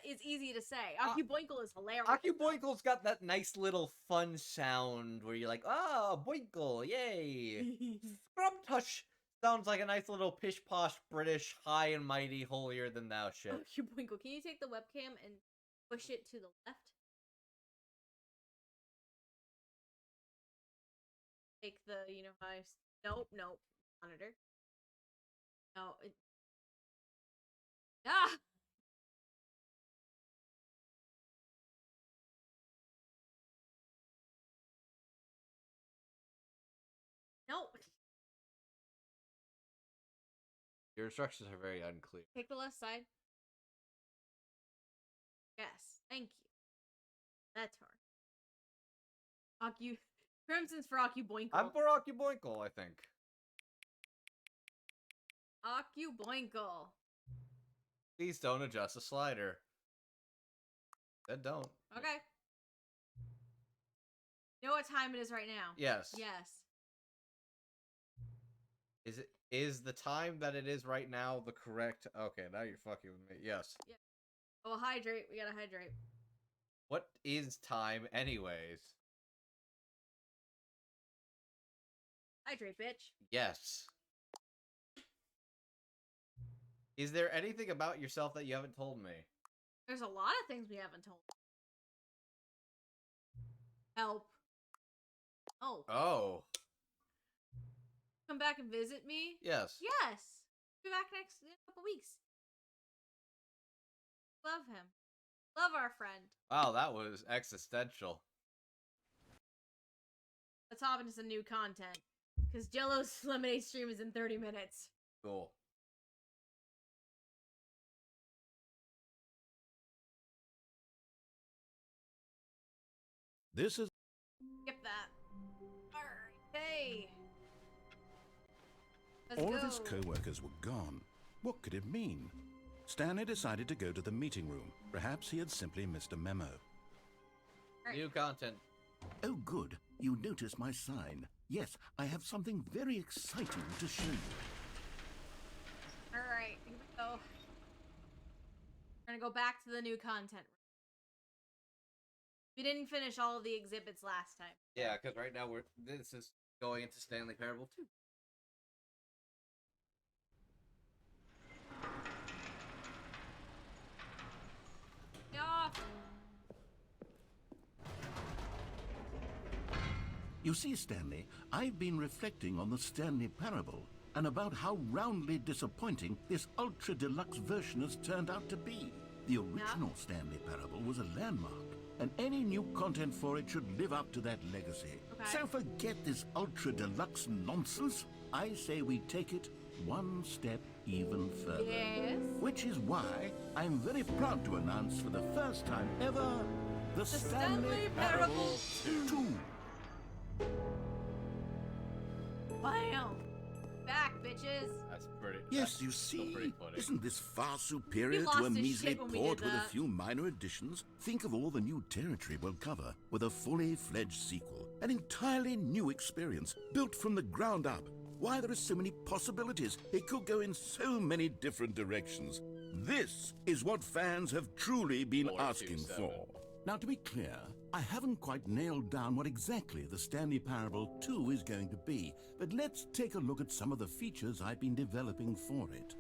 is easy to say. Occuboinkle is hilarious. Occuboinkle's got that nice little fun sound where you're like, oh, boinkle, yay. Scrumtush sounds like a nice little pish-posh British high and mighty holier than thou shit. Occuboinkle. Can you take the webcam and push it to the left? Take the, nope, monitor. No, ah! No! Your instructions are very unclear. Take the left side. Yes, thank you. That's her. Crimson's for Occuboinkle. I'm for Occuboinkle, I think. Occuboinkle. Please don't adjust the slider. Then don't. Okay. You know what time it is right now? Yes. Yes. Is the time that it is right now the correct? Okay, now you're fucking with me. Yes. Oh, hydrate. We gotta hydrate. What is time, anyways? Hydrate, bitch. Yes. Is there anything about yourself that you haven't told me? There's a lot of things we haven't told. Help. Oh. Oh. Come back and visit me? Yes. Yes. Be back in a couple weeks. Love him. Love our friend. Wow, that was existential. Let's hop into some new content. Because Jello's Lemonade stream is in 30 minutes. Cool. This is Skip that. Alright. Hey. Let's all go. of his co-workers were gone. What could it mean? Stanley decided to go to the meeting room. Perhaps he had simply missed a memo. New content. Oh, good. You noticed my sign. Yes, I have something very exciting to show you. Alright, here we go. We're gonna go back to the new content. We didn't finish all of the exhibits last time. Yeah, because right now this is going into Stanley Parable 2. Yeah. You see, Stanley, I've been reflecting on the Stanley Parable and about how roundly disappointing this ultra deluxe version has turned out to be. The original Stanley Parable was a landmark, and any new content for it should live up to that legacy. Okay. So forget this ultra deluxe nonsense. I say we take it one step even further. Yes. Which is why I'm very proud to announce for the first time ever the Stanley Parable 2. Bam! Back, bitches. That's pretty. Yes, that's you still see, pretty funny. isn't this far superior We to a lost his measly shit when we port did with a that. few minor additions? Think of all the new territory we'll cover with a fully fledged sequel. An entirely new experience, built from the ground up. Why, there are so many possibilities. It could go in so many different directions. This is what fans have truly been asking 427. for. Now, to be clear, I haven't quite nailed down what exactly the Stanley Parable 2 is going to be, but let's take a look at some of the features I've been developing for it.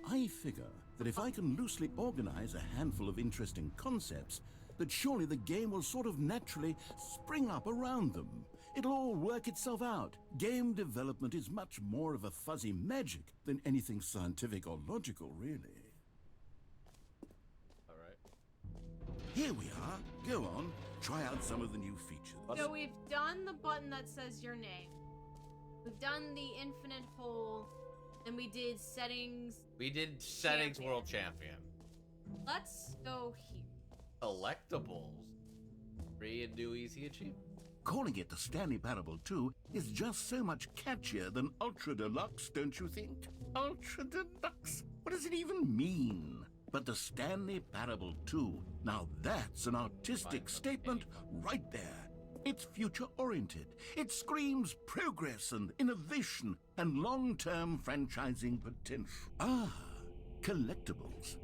I figure that if I can loosely organize a handful of interesting concepts, that surely the game will sort of naturally spring up around them. It'll all work itself out. Game development is much more of a fuzzy magic than anything scientific or logical, really. All right. Here we are. Go on. Try out some of the new features. So we've done the button that says your name. We've done the infinite hole. And we did settings. We did settings Champion. world champion. Let's go here. Collectibles. Free and new easy achievement. Calling it the Stanley Parable 2 is just so much catchier than Ultra Deluxe, don't you think? Ultra Deluxe? What does it even mean? But the Stanley Parable 2, now that's an artistic statement right there. It's future-oriented. It screams progress and innovation and long-term franchising potential. Ah, collectibles.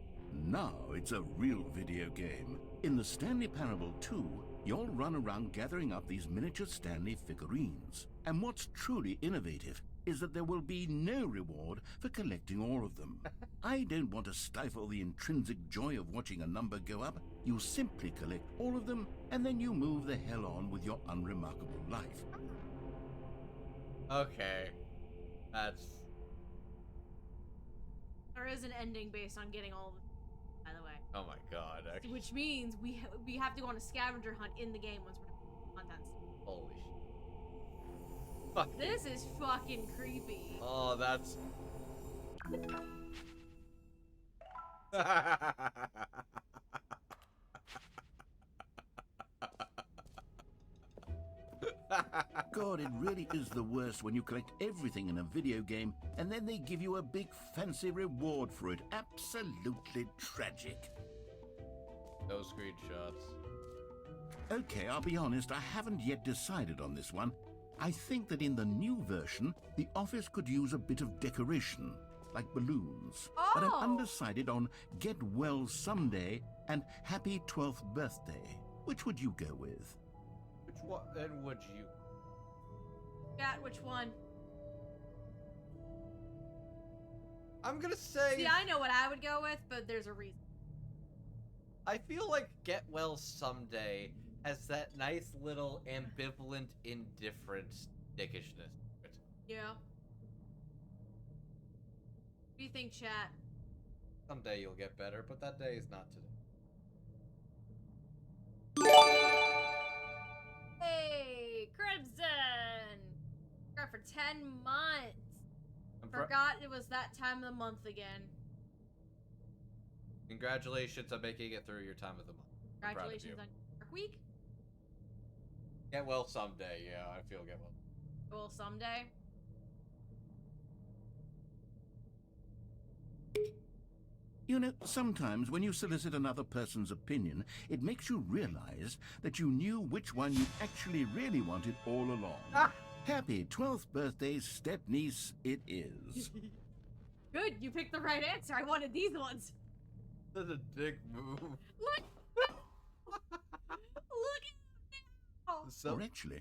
Now it's a real video game. In the Stanley Parable 2, you'll run around gathering up these miniature Stanley figurines. And what's truly innovative is that there will be no reward for collecting all of them. I don't want to stifle the intrinsic joy of watching a number go up. You simply collect all of them, and then you move the hell on with your unremarkable life. Okay. That's... There is an ending based on getting all of them, by the way. Oh my god. Actually, Which means we have to go on a scavenger hunt in the game once we're done with contents. holy shit. Fuck. This is fucking creepy. Oh, that's... God, it really is the worst when you collect everything in a video game and then they give you a big fancy reward for it. Absolutely tragic. No screenshots. Okay, I'll be honest, I haven't yet decided on this one. I think that in the new version, the office could use a bit of decoration, like balloons. But Oh. I'm undecided on Get Well Someday and Happy 12th Birthday. Which would you go with? Which one then would you? Got which one? I'm gonna say... See, I know what I would go with, but there's a reason. I feel like Get Well Someday has that nice little ambivalent, indifferent dickishness to it. Yeah. What do you think, chat? Someday you'll get better, but that day is not today. Hey, Crimson! Forgot for 10 months. I'm Forgot it was that time of the month again. Congratulations on making it through your time of the month. I'm proud of you. Congratulations on your work week. Get well someday, yeah, I feel get well. Well, someday. You know, sometimes when you solicit another person's opinion, it makes you realize that you knew which one you actually really wanted all along. Happy 12th birthday, step-niece, it is. Good, you picked the right answer. I wanted these ones. That's a dick move. Look! Look at him! So, Or actually,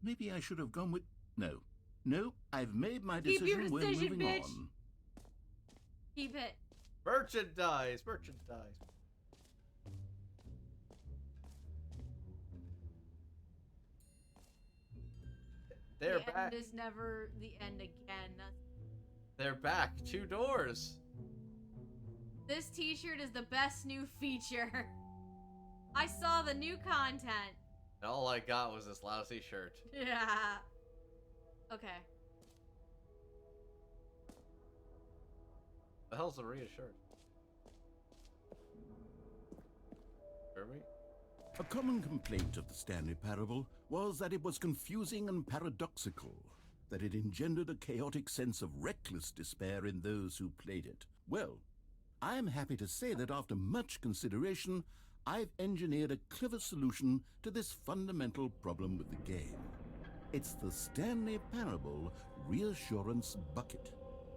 maybe I should have gone with... No. No, I've made my Keep your decision. We're decision, moving bitch. on. Keep it. merchandise. They're The back. end is never the end again. They're back. 2 doors. This t-shirt is the best new feature. I saw the new content. And all I got was this lousy shirt. Yeah. Okay. The hell's the Rhea shirt? Kirby? A common complaint of the Stanley Parable was that it was confusing and paradoxical, that it engendered a chaotic sense of reckless despair in those who played it. Well, I am happy to say that after much consideration, I've engineered a clever solution to this fundamental problem with the game. It's the Stanley Parable Reassurance Bucket.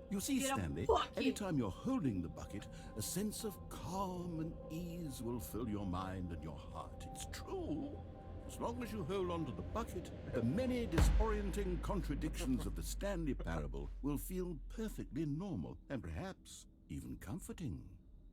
You see, Get a Stanley, bucket. anytime you're holding the bucket, a sense of calm and ease will fill your mind and your heart. It's true. As long as you hold on to the bucket, the many disorienting contradictions of the Stanley Parable will feel perfectly normal and perhaps even comforting.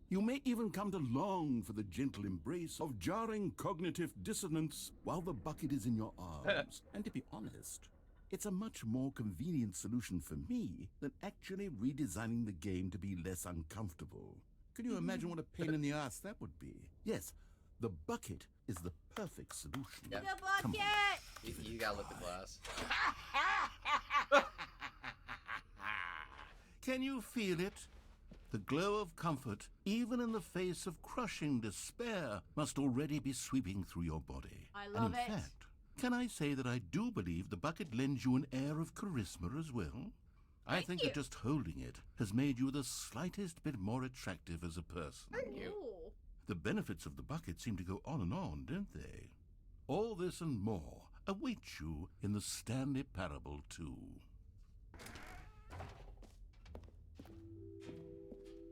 You may even come to long for the gentle embrace of jarring cognitive dissonance while the bucket is in your arms. And to be honest, it's a much more convenient solution for me than actually redesigning the game to be less uncomfortable. Can you imagine what a pain in the ass that would be? Yes, the bucket is the perfect solution. Yeah. The Come on. bucket! You gotta lift the glass. Can you feel it? The glow of comfort, even in the face of crushing despair, must already be sweeping through your body. I And love in it. fact, can I say that I do believe the bucket lends you an air of charisma as well? I Thank think you. that just holding it has made you the slightest bit more attractive as a person. you. Ooh. The benefits of the bucket seem to go on, don't they? All this and more await you in the Stanley Parable 2.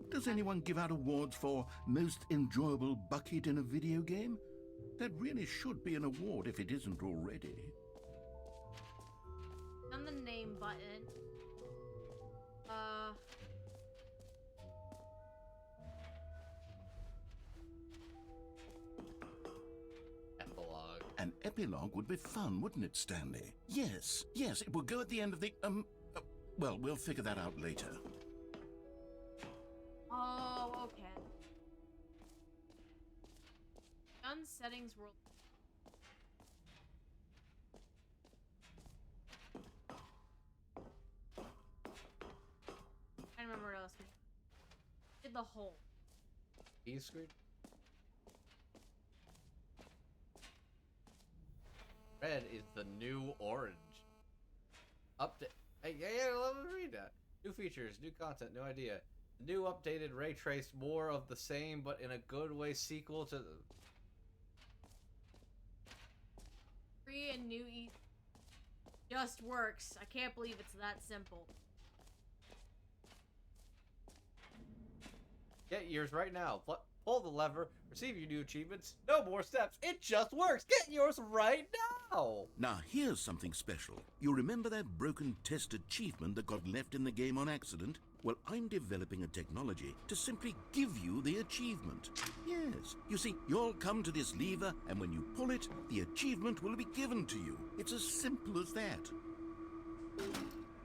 Does anyone give out awards for most enjoyable bucket in a video game? That really should be an award if it isn't already. On the name button. Epilogue. An epilogue would be fun, wouldn't it, Stanley? Yes, it will go at the end of the, well, we'll figure that out later. Oh, okay. Gun settings world. I don't remember what else. Did the hole. E screen. Red is the new orange. Update. Hey, yeah, let me read that. New features, new content, new idea. New updated ray trace, more of the same, but in a good way. Sequel to. Free and new just works. I can't believe it's that simple. Get yours right now. Pull the lever. Receive your new achievements. No more steps. It just works. Get yours right now. Now, here's something special. You remember that broken test achievement that got left in the game on accident? Well, I'm developing a technology to simply give you the achievement. Yes. You see, you'll come to this lever, and when you pull it, the achievement will be given to you. It's as simple as that.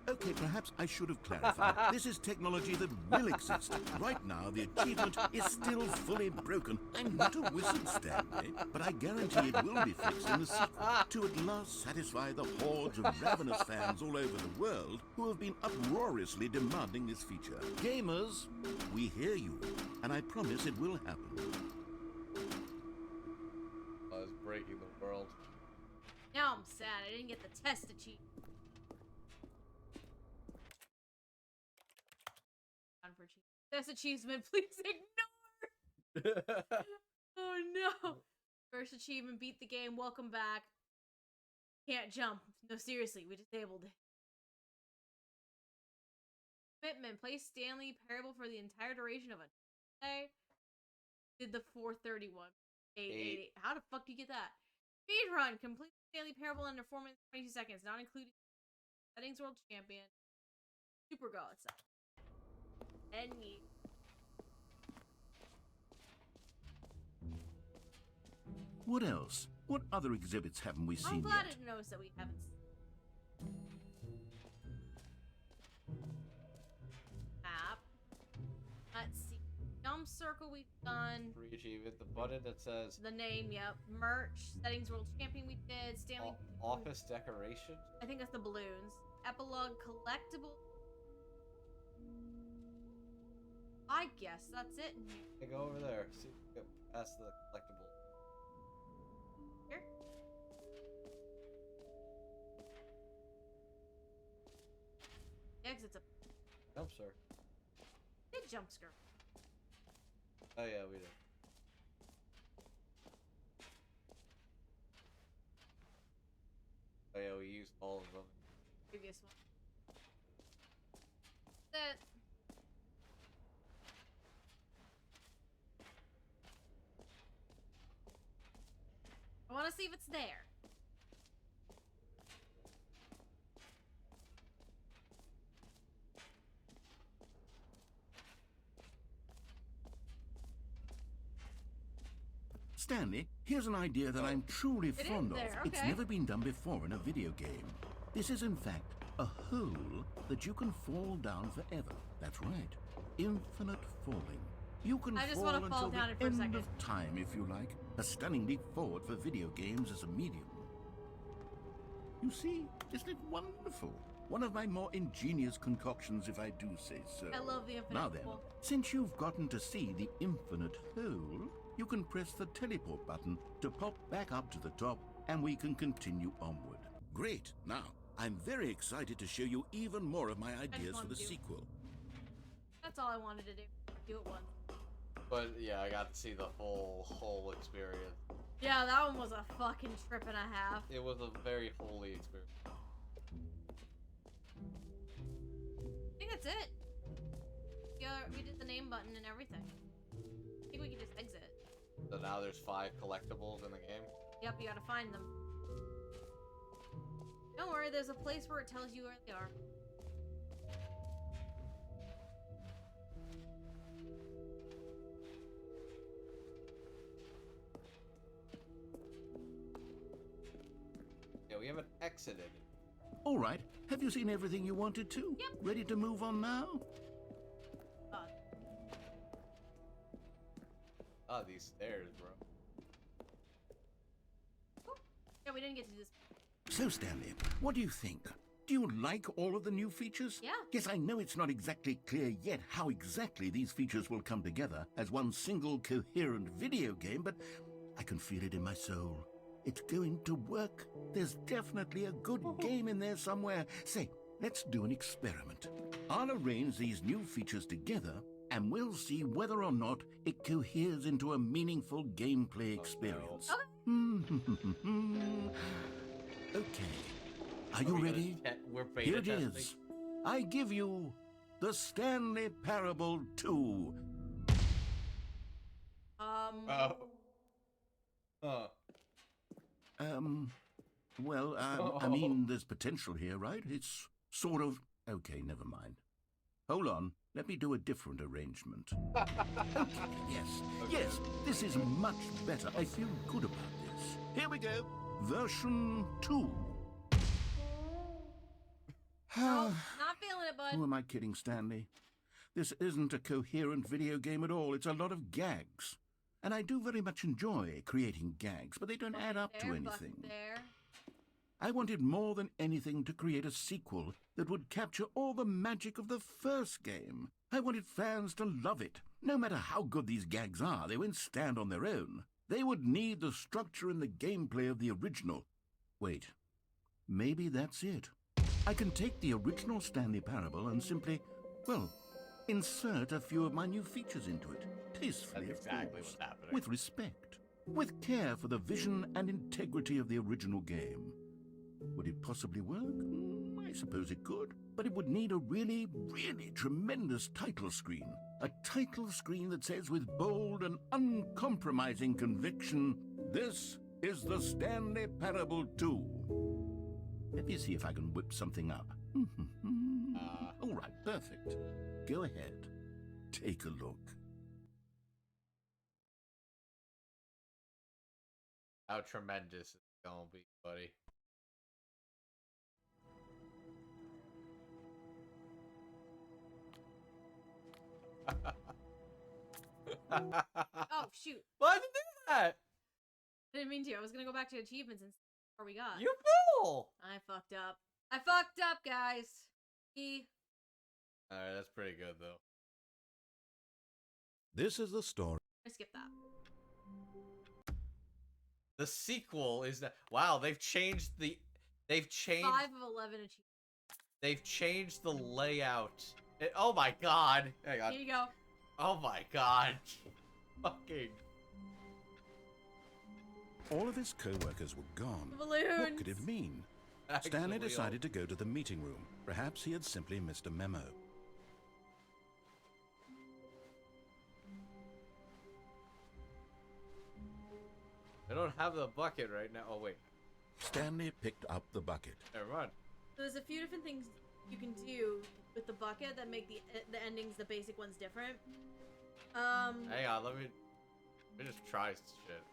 Okay, perhaps I should have clarified. This is technology that will exist. Right now, the achievement is still fully broken. I'm not a wizard, Stanley, but I guarantee it will be fixed in the sequel to at last satisfy the hordes of ravenous fans all over the world who have been uproariously demanding this feature. Gamers, we hear you, and I promise it will happen. I was breaking the world. Now I'm sad I didn't get the test achievement. On for cheap. First achievement, please ignore. Oh no. First achievement, beat the game, welcome back. Can't jump. No, seriously, we disabled it. Commitment, play Stanley Parable for the entire duration of a day. Did the 431. 888. How the fuck do you get that? Speedrun, complete Stanley Parable under 4 minutes 22 seconds, not including settings world champion. Super go itself. And me. What else? What other exhibits haven't we seen I'm glad yet? to notice that we haven't seen. Map. Let's see. Jump circle we've done. Free achievement. The button that says The name, yep. Merch. Settings world champion we did. Stanley. office decoration. I think that's the balloons. Epilogue collectible. I guess that's it. Hey, go over there. See, go past the collectible. Here. The exit's a Jump, sir. big jump scare. Oh yeah, we did. Oh yeah, we used all of them. Previous one. That's it. I want to see if it's there. Stanley, here's an idea that I'm truly It is fond of. there, It's okay. never been done before in a video game. This is, in fact, a hole that you can fall down forever. That's right. Infinite falling. You can I just fall wanna fall until down the it for a end second. of time, if you like. A stunning leap forward for video games as a medium. You see, isn't it wonderful? One of my more ingenious concoctions, if I do say so. I love the infinite Now then, pool. since you've gotten to see the infinite hole, you can press the teleport button to pop back up to the top, and we can continue onward. Great. Now, I'm very excited to show you even more of my ideas for wanted the to. sequel. That's all I wanted to do. Do it once. But yeah, I got to see the whole experience. Yeah, that one was a fucking trip and a half. It was a very holy experience. I think that's it. Yeah, we did the name button and everything. I think we can just exit. So now there's 5 collectibles in the game. Yep, you gotta find them. Don't worry, there's a place where it tells you where they are. Yeah, we haven't exited. All right. Have you seen everything you wanted to? Yep. Ready to move on now? Ah, these stairs, bro. Yeah, we didn't get to this. So, Stanley, what do you think? Do you like all of the new features? Yeah. Yes, I know it's not exactly clear yet how exactly these features will come together as one single coherent video game, but I can feel it in my soul. It's going to work. There's definitely a good game in there somewhere. Say, let's do an experiment. I'll arrange these new features together, and we'll see whether or not it coheres into a meaningful gameplay experience. Okay. Are you ready? We're beta Here it testing. is. I give you the Stanley Parable 2. Oh. Well, I mean, there's potential here, right? It's sort of... Okay, never mind. Hold on. Let me do a different arrangement. Okay, yes, this is much better. I feel good about this. Here we go. Version 2. Nope, not feeling it, bud. Who am I kidding, Stanley? This isn't a coherent video game at all. It's a lot of gags. And I do very much enjoy creating gags, but they don't add up to There, anything. bucket there. I wanted more than anything to create a sequel that would capture all the magic of the first game. I wanted fans to love it. No matter how good these gags are, they won't stand on their own. They would need the structure and the gameplay of the original. Wait, maybe that's it. I can take the original Stanley Parable and simply, well, Insert a few of my new features into it, tastefully, That's of exactly course, what's happening. with respect, with care for the vision and integrity of the original game. Would it possibly work? I suppose it could, but it would need a really, really tremendous title screen. A title screen that says with bold and uncompromising conviction, "This is the Stanley Parable 2. Let me see if I can whip something up. All right, perfect. Go ahead. Take a look. How tremendous is it gonna be, buddy? Oh shoot! Why'd you do that? I didn't mean to. I was gonna go back to achievements and see where we got. You fool! I fucked up. I fucked up, guys. Alright, that's pretty good though. This is the story. I skipped that. The sequel is that wow, they've changed 5 of 11 achievements. they've changed the layout. Oh my god. Hang on. Here you go. Oh my god. Fucking All of his co-workers were gone. Balloons. What could it mean? Stanley actually, decided to go to the meeting room. Perhaps he had simply missed a memo. I don't have the bucket right now. Oh wait. Stanley picked up the bucket. Never mind. So there's a few different things you can do with the bucket that make the endings, the basic ones, different. Hang on, let me just try shit.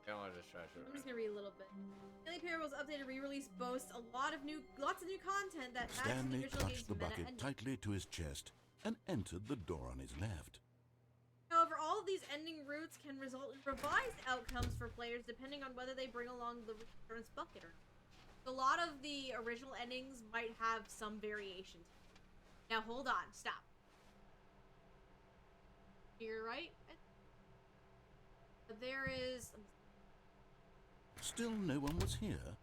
I don't want to just try shit. I'm just gonna read a little bit. Stanley Parable's updated re-release boasts lots of new content that adds to the Stanley original game's clutched the meta bucket ending. tightly to his chest and entered the door on his left. However, all of these ending routes can result in revised outcomes for players depending on whether they bring along the returns bucket or not. A lot of the original endings might have some variations. Now hold on, stop. You're right. But there is. Still no one was here.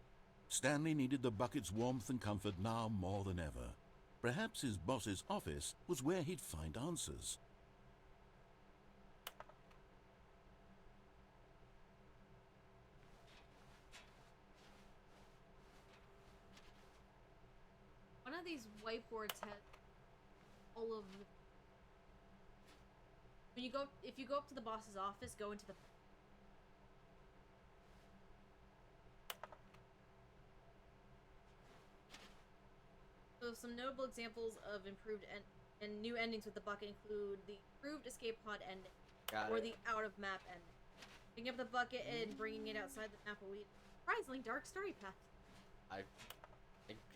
Stanley needed the bucket's warmth and comfort now more than ever. Perhaps his boss's office was where he'd find answers. One of these whiteboards has all of the. When you go, if you go up to the boss's office, go into the. So some notable examples of improved and new endings with the bucket include the improved escape pod ending, or the out of map ending. Picking up the bucket and bringing it outside the map will lead surprisingly dark story path.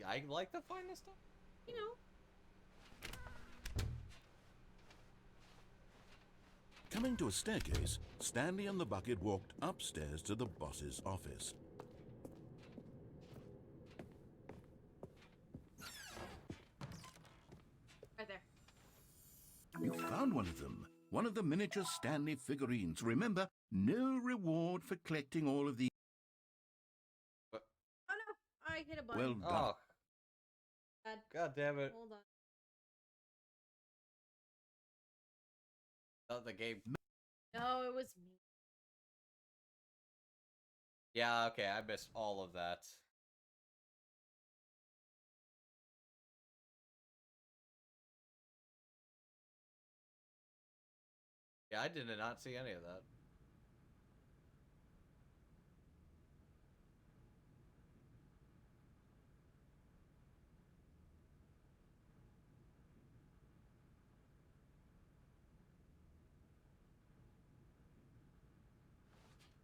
I like to find this stuff. You know. Coming to a staircase, Stanley and the bucket walked upstairs to the boss's office. Right there. You found one of them. One of the miniature Stanley figurines. Remember, no reward for collecting all of the... Oh no! I hit a button. Well done. Oh, Bad. god damn it. Hold on. Oh, the game. No, it was me. Yeah, okay, I missed all of that. Yeah, I did not see any of that.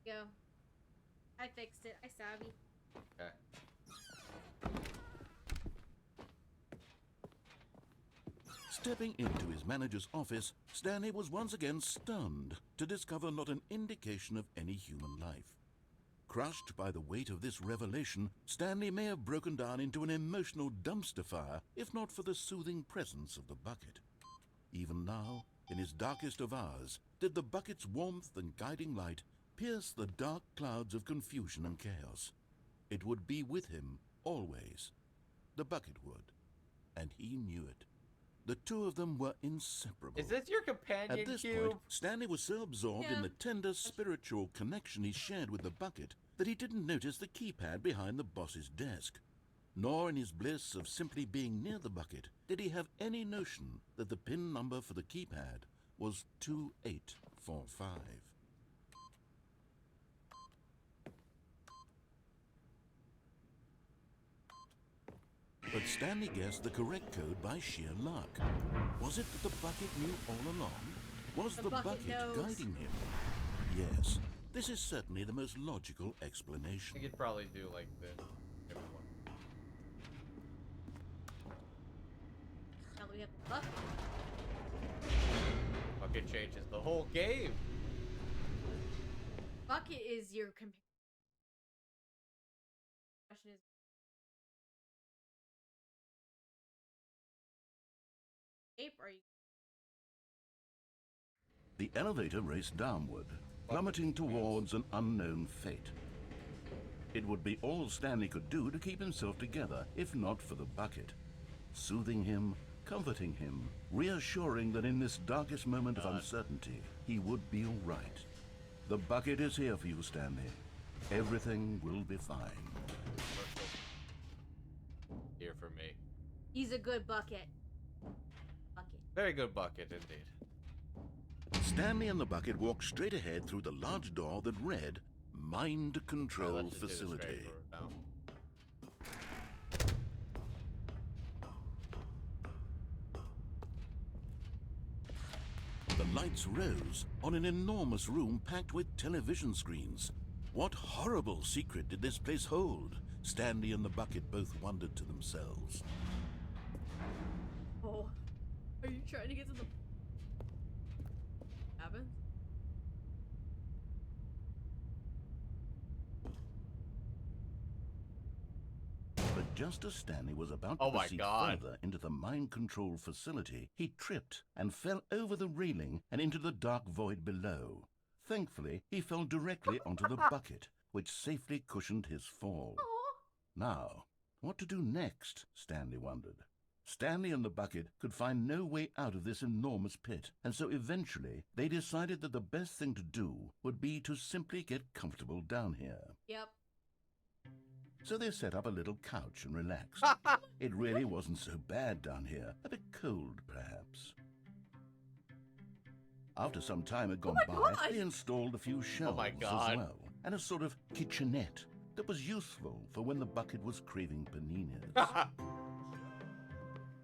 Go. I fixed it. I savvy. Okay. Stepping into his manager's office, Stanley was once again stunned to discover not an indication of any human life. Crushed by the weight of this revelation, Stanley may have broken down into an emotional dumpster fire if not for the soothing presence of the bucket. Even now, in his darkest of hours, did the bucket's warmth and guiding light pierce the dark clouds of confusion and chaos. It would be with him always. The bucket would, and he knew it. The two of them were inseparable. Is this your companion At this cube? point, Stanley was so absorbed in the tender spiritual connection he shared with the bucket that he didn't notice the keypad behind the boss's desk. Nor in his bliss of simply being near the bucket did he have any notion that the pin number for the keypad was 2845. But Stanley guessed the correct code by sheer luck. Was it that the bucket knew all along? Was the bucket guiding him? Yes, this is certainly the most logical explanation. I could probably do like this. Now we have the bucket. Bucket changes the whole game. Bucket is your companion. Question is. Ape, are you? The elevator raced downward, plummeting towards an unknown fate. It would be all Stanley could do to keep himself together, if not for the bucket. Soothing him, comforting him, reassuring that in this darkest moment of uncertainty, he would be all right. The bucket is here for you, Stanley. Everything will be fine. Here for me. He's a good bucket. Very good bucket, indeed. Stanley and the bucket walked straight ahead through the large door that read, Mind Control Facility. The lights rose on an enormous room packed with television screens. What horrible secret did this place hold? Stanley and the bucket both wondered to themselves. Oh. Are you trying to get to the cabin? But just as Stanley was about to proceed further into the mind control facility, he tripped and fell over the railing and into the dark void below. Thankfully, he fell directly onto the bucket, which safely cushioned his fall. Now, what to do next? Stanley wondered. Stanley and the bucket could find no way out of this enormous pit, and so eventually they decided that the best thing to do would be to simply get comfortable down here. Yep. So they set up a little couch and relaxed. It really wasn't so bad down here, a bit cold perhaps. After some time had gone by, they installed a few shelves as well, and a sort of kitchenette that was useful for when the bucket was craving paninis.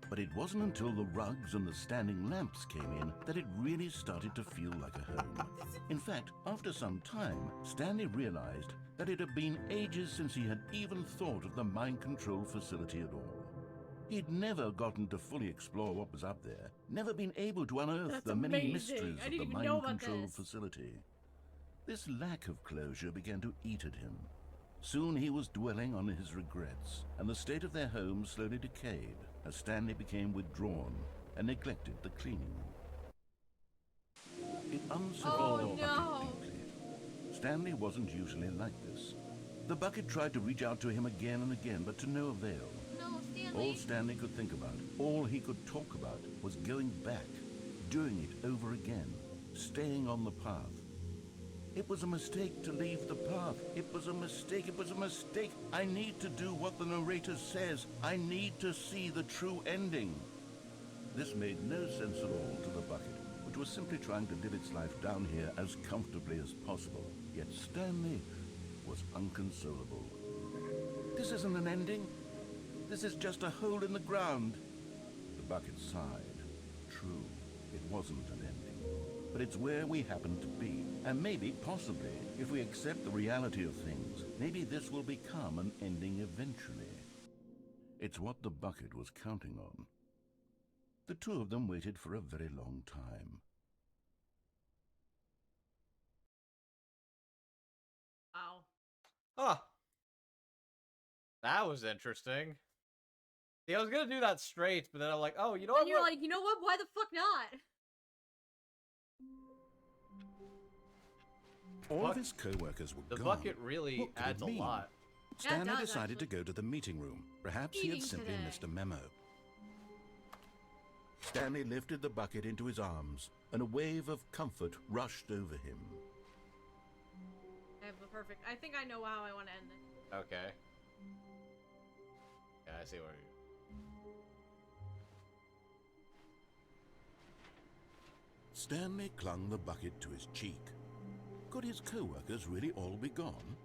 But it wasn't until the rugs and the standing lamps came in that it really started to feel like a home. In fact, after some time, Stanley realized that it had been ages since he had even thought of the mind control facility at all. He'd never gotten to fully explore what was up there, never been able to unearth the many mysteries of the mind control facility. This lack of closure began to eat at him. Soon he was dwelling on his regrets, and the state of their home slowly decayed as Stanley became withdrawn and neglected the cleaning. It unsettled the bucket deeply. Stanley wasn't usually like this. The bucket tried to reach out to him again and again, but to no avail. No, Stanley. All Stanley could think about, all he could talk about, was going back, doing it over again, staying on the path. It was a mistake to leave the path. It was a mistake. It was a mistake. I need to do what the narrator says. I need to see the true ending. This made no sense at all to the bucket, which was simply trying to live its life down here as comfortably as possible. Yet Stanley was unconsolable. This isn't an ending. This is just a hole in the ground. The bucket sighed. True, it wasn't an ending. But it's where we happen to be. And maybe, possibly, if we accept the reality of things, maybe this will become an ending eventually. It's what the bucket was counting on. The two of them waited for a very long time. Wow. Huh. That was interesting. See, I was gonna do that straight, but then I'm like, oh, you know what? And you're like, you know what? Why the fuck not? All of his co-workers were the gone. bucket really What could adds it a mean? lot. Stanley decided to go to the meeting room. Perhaps he had Meeting simply today. missed a memo. Stanley lifted the bucket into his arms, and a wave of comfort rushed over him. I have the perfect. I think I know how I want to end this. Okay. Yeah, I see where you. Stanley clung the bucket to his cheek. Could his co-workers really all be gone?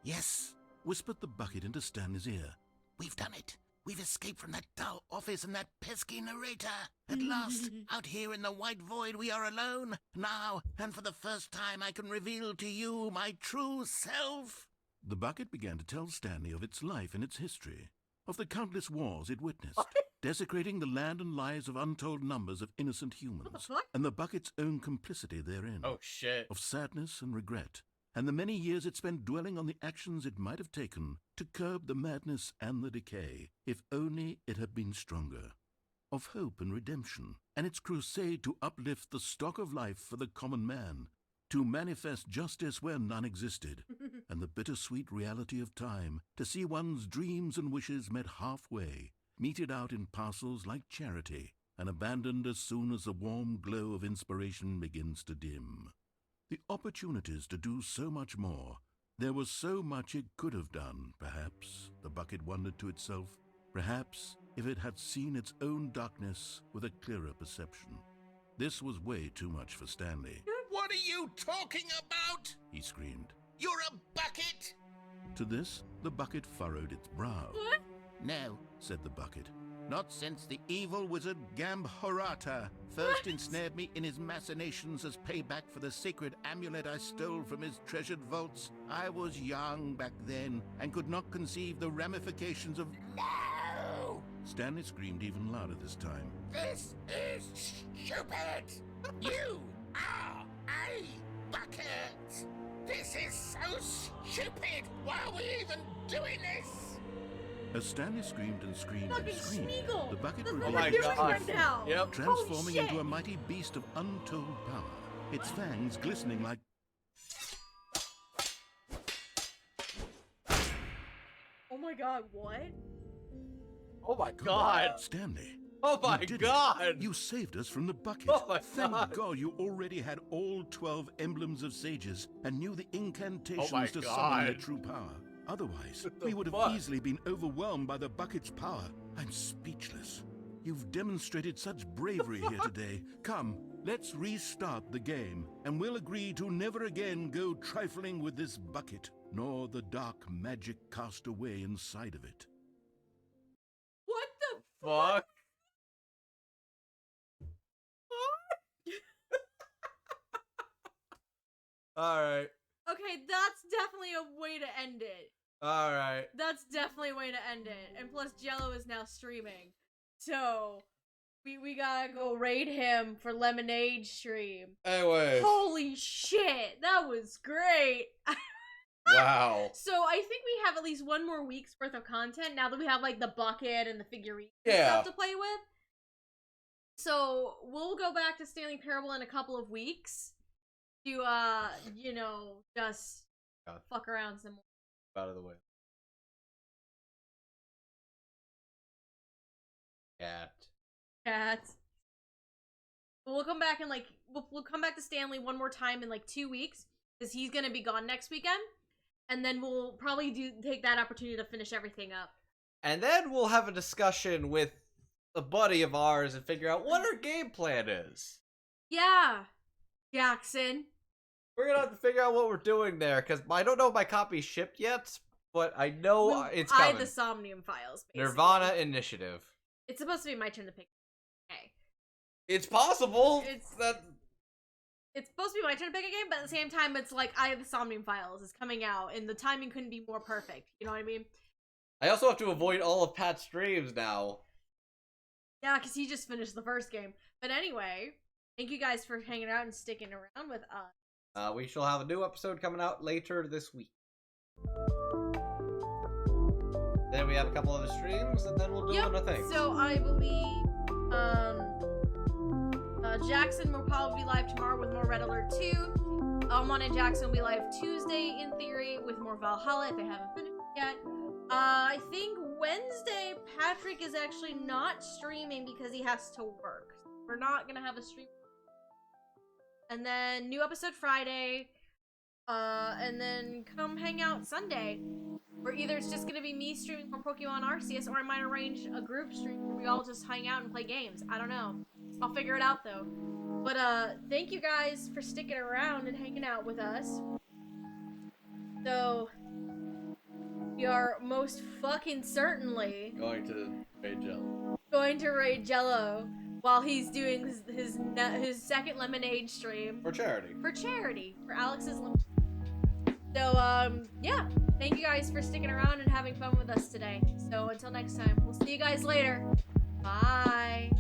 Yes, whispered the bucket into Stanley's ear. We've done it. We've escaped from that dull office and that pesky narrator. At last, out here in the white void, we are alone. Now, and for the first time, I can reveal to you my true self. The bucket began to tell Stanley of its life and its history, of the countless wars it witnessed, desecrating the land and lives of untold numbers of innocent humans, and the bucket's own complicity therein. Oh, shit. Of sadness and regret, and the many years it spent dwelling on the actions it might have taken to curb the madness and the decay, if only it had been stronger. Of hope and redemption, and its crusade to uplift the stock of life for the common man, to manifest justice where none existed, and the bittersweet reality of time, to see one's dreams and wishes met halfway, meted out in parcels like charity, and abandoned as soon as the warm glow of inspiration begins to dim. The opportunities to do so much more. There was so much it could have done, perhaps, the bucket wondered to itself. Perhaps, if it had seen its own darkness with a clearer perception. This was way too much for Stanley. What are you talking about? He screamed. You're a bucket! To this, the bucket furrowed its brow. What? No, said the bucket. Not since the evil wizard Gambhorata first ensnared me in his machinations as payback for the sacred amulet I stole from his treasured vaults. I was young back then and could not conceive the ramifications of... No! Stanley screamed even louder this time. This is stupid! You are a bucket! This is so stupid! Why are we even doing this? As Stanley screamed and screamed and Fucking screamed, Smeagol! the bucket That's revealed what we're doing itself, right now! Yep. transforming Holy into a shit. mighty beast of untold power, its fangs glistening like... Oh my god, what? Oh my god. Stanley, Oh my you did it. god. You saved us from the bucket. Oh my Thank God. God you already had all 12 emblems of sages and knew the incantations Oh my to summon their God. true power. Otherwise, What the we would have fuck? easily been overwhelmed by the bucket's power. I'm speechless. You've demonstrated such bravery here today. Come, let's restart the game, and we'll agree to never again go trifling with this bucket, nor the dark magic cast away inside of it. What the Fuck. Alright. Okay, that's definitely a way to end it. Alright. That's definitely a way to end it. And plus, Jello is now streaming. So, we gotta go raid him for Lemonade stream. Anyway. Holy shit, that was great. Wow. So, I think we have at least one more week's worth of content now that we have, like, the bucket and the figurine Yeah. stuff to play with. So, we'll go back to Stanley Parable in a couple of weeks to, you know, just God. fuck around some more. Out of the way. Cat. But we'll come back and like we'll come back to Stanley one more time in like 2 weeks because he's gonna be gone next weekend, and then we'll probably take that opportunity to finish everything up. And then we'll have a discussion with a buddy of ours and figure out what our game plan is. Yeah, Jackson. We're gonna have to figure out what we're doing there, because I don't know if my copy's shipped yet, but I know We'll it's eye coming. the Somnium files. Basically. Nirvana Initiative. It's supposed to be my turn to pick. Okay. It's possible. It's- that. It's supposed to be my turn to pick a game, but at the same time, it's like Eye of the Somnium Files is coming out, and the timing couldn't be more perfect. You know what I mean? I also have to avoid all of Pat's streams now. Yeah, because he just finished the first game. But anyway, thank you guys for hanging out and sticking around with us. We shall have a new episode coming out later this week. Then we have a couple other streams, and then we'll do other things. So I believe Jackson will probably be live tomorrow with more Red Alert 2. Almond and Jackson will be live Tuesday in theory with more Valhalla if they haven't finished it yet. I think Wednesday, Patrick is actually not streaming because he has to work. We're not gonna have a stream. And then new episode Friday. And then come hang out Sunday. Or either it's just gonna be me streaming more Pokemon Arceus, or I might arrange a group stream where we all just hang out and play games. I don't know. I'll figure it out though. But thank you guys for sticking around and hanging out with us. So we are most fucking certainly Going to raid Jello. going to raid Jello while he's doing his second lemonade stream For charity. for Alex's lemonade. So yeah, thank you guys for sticking around and having fun with us today. So until next time, we'll see you guys later. Bye.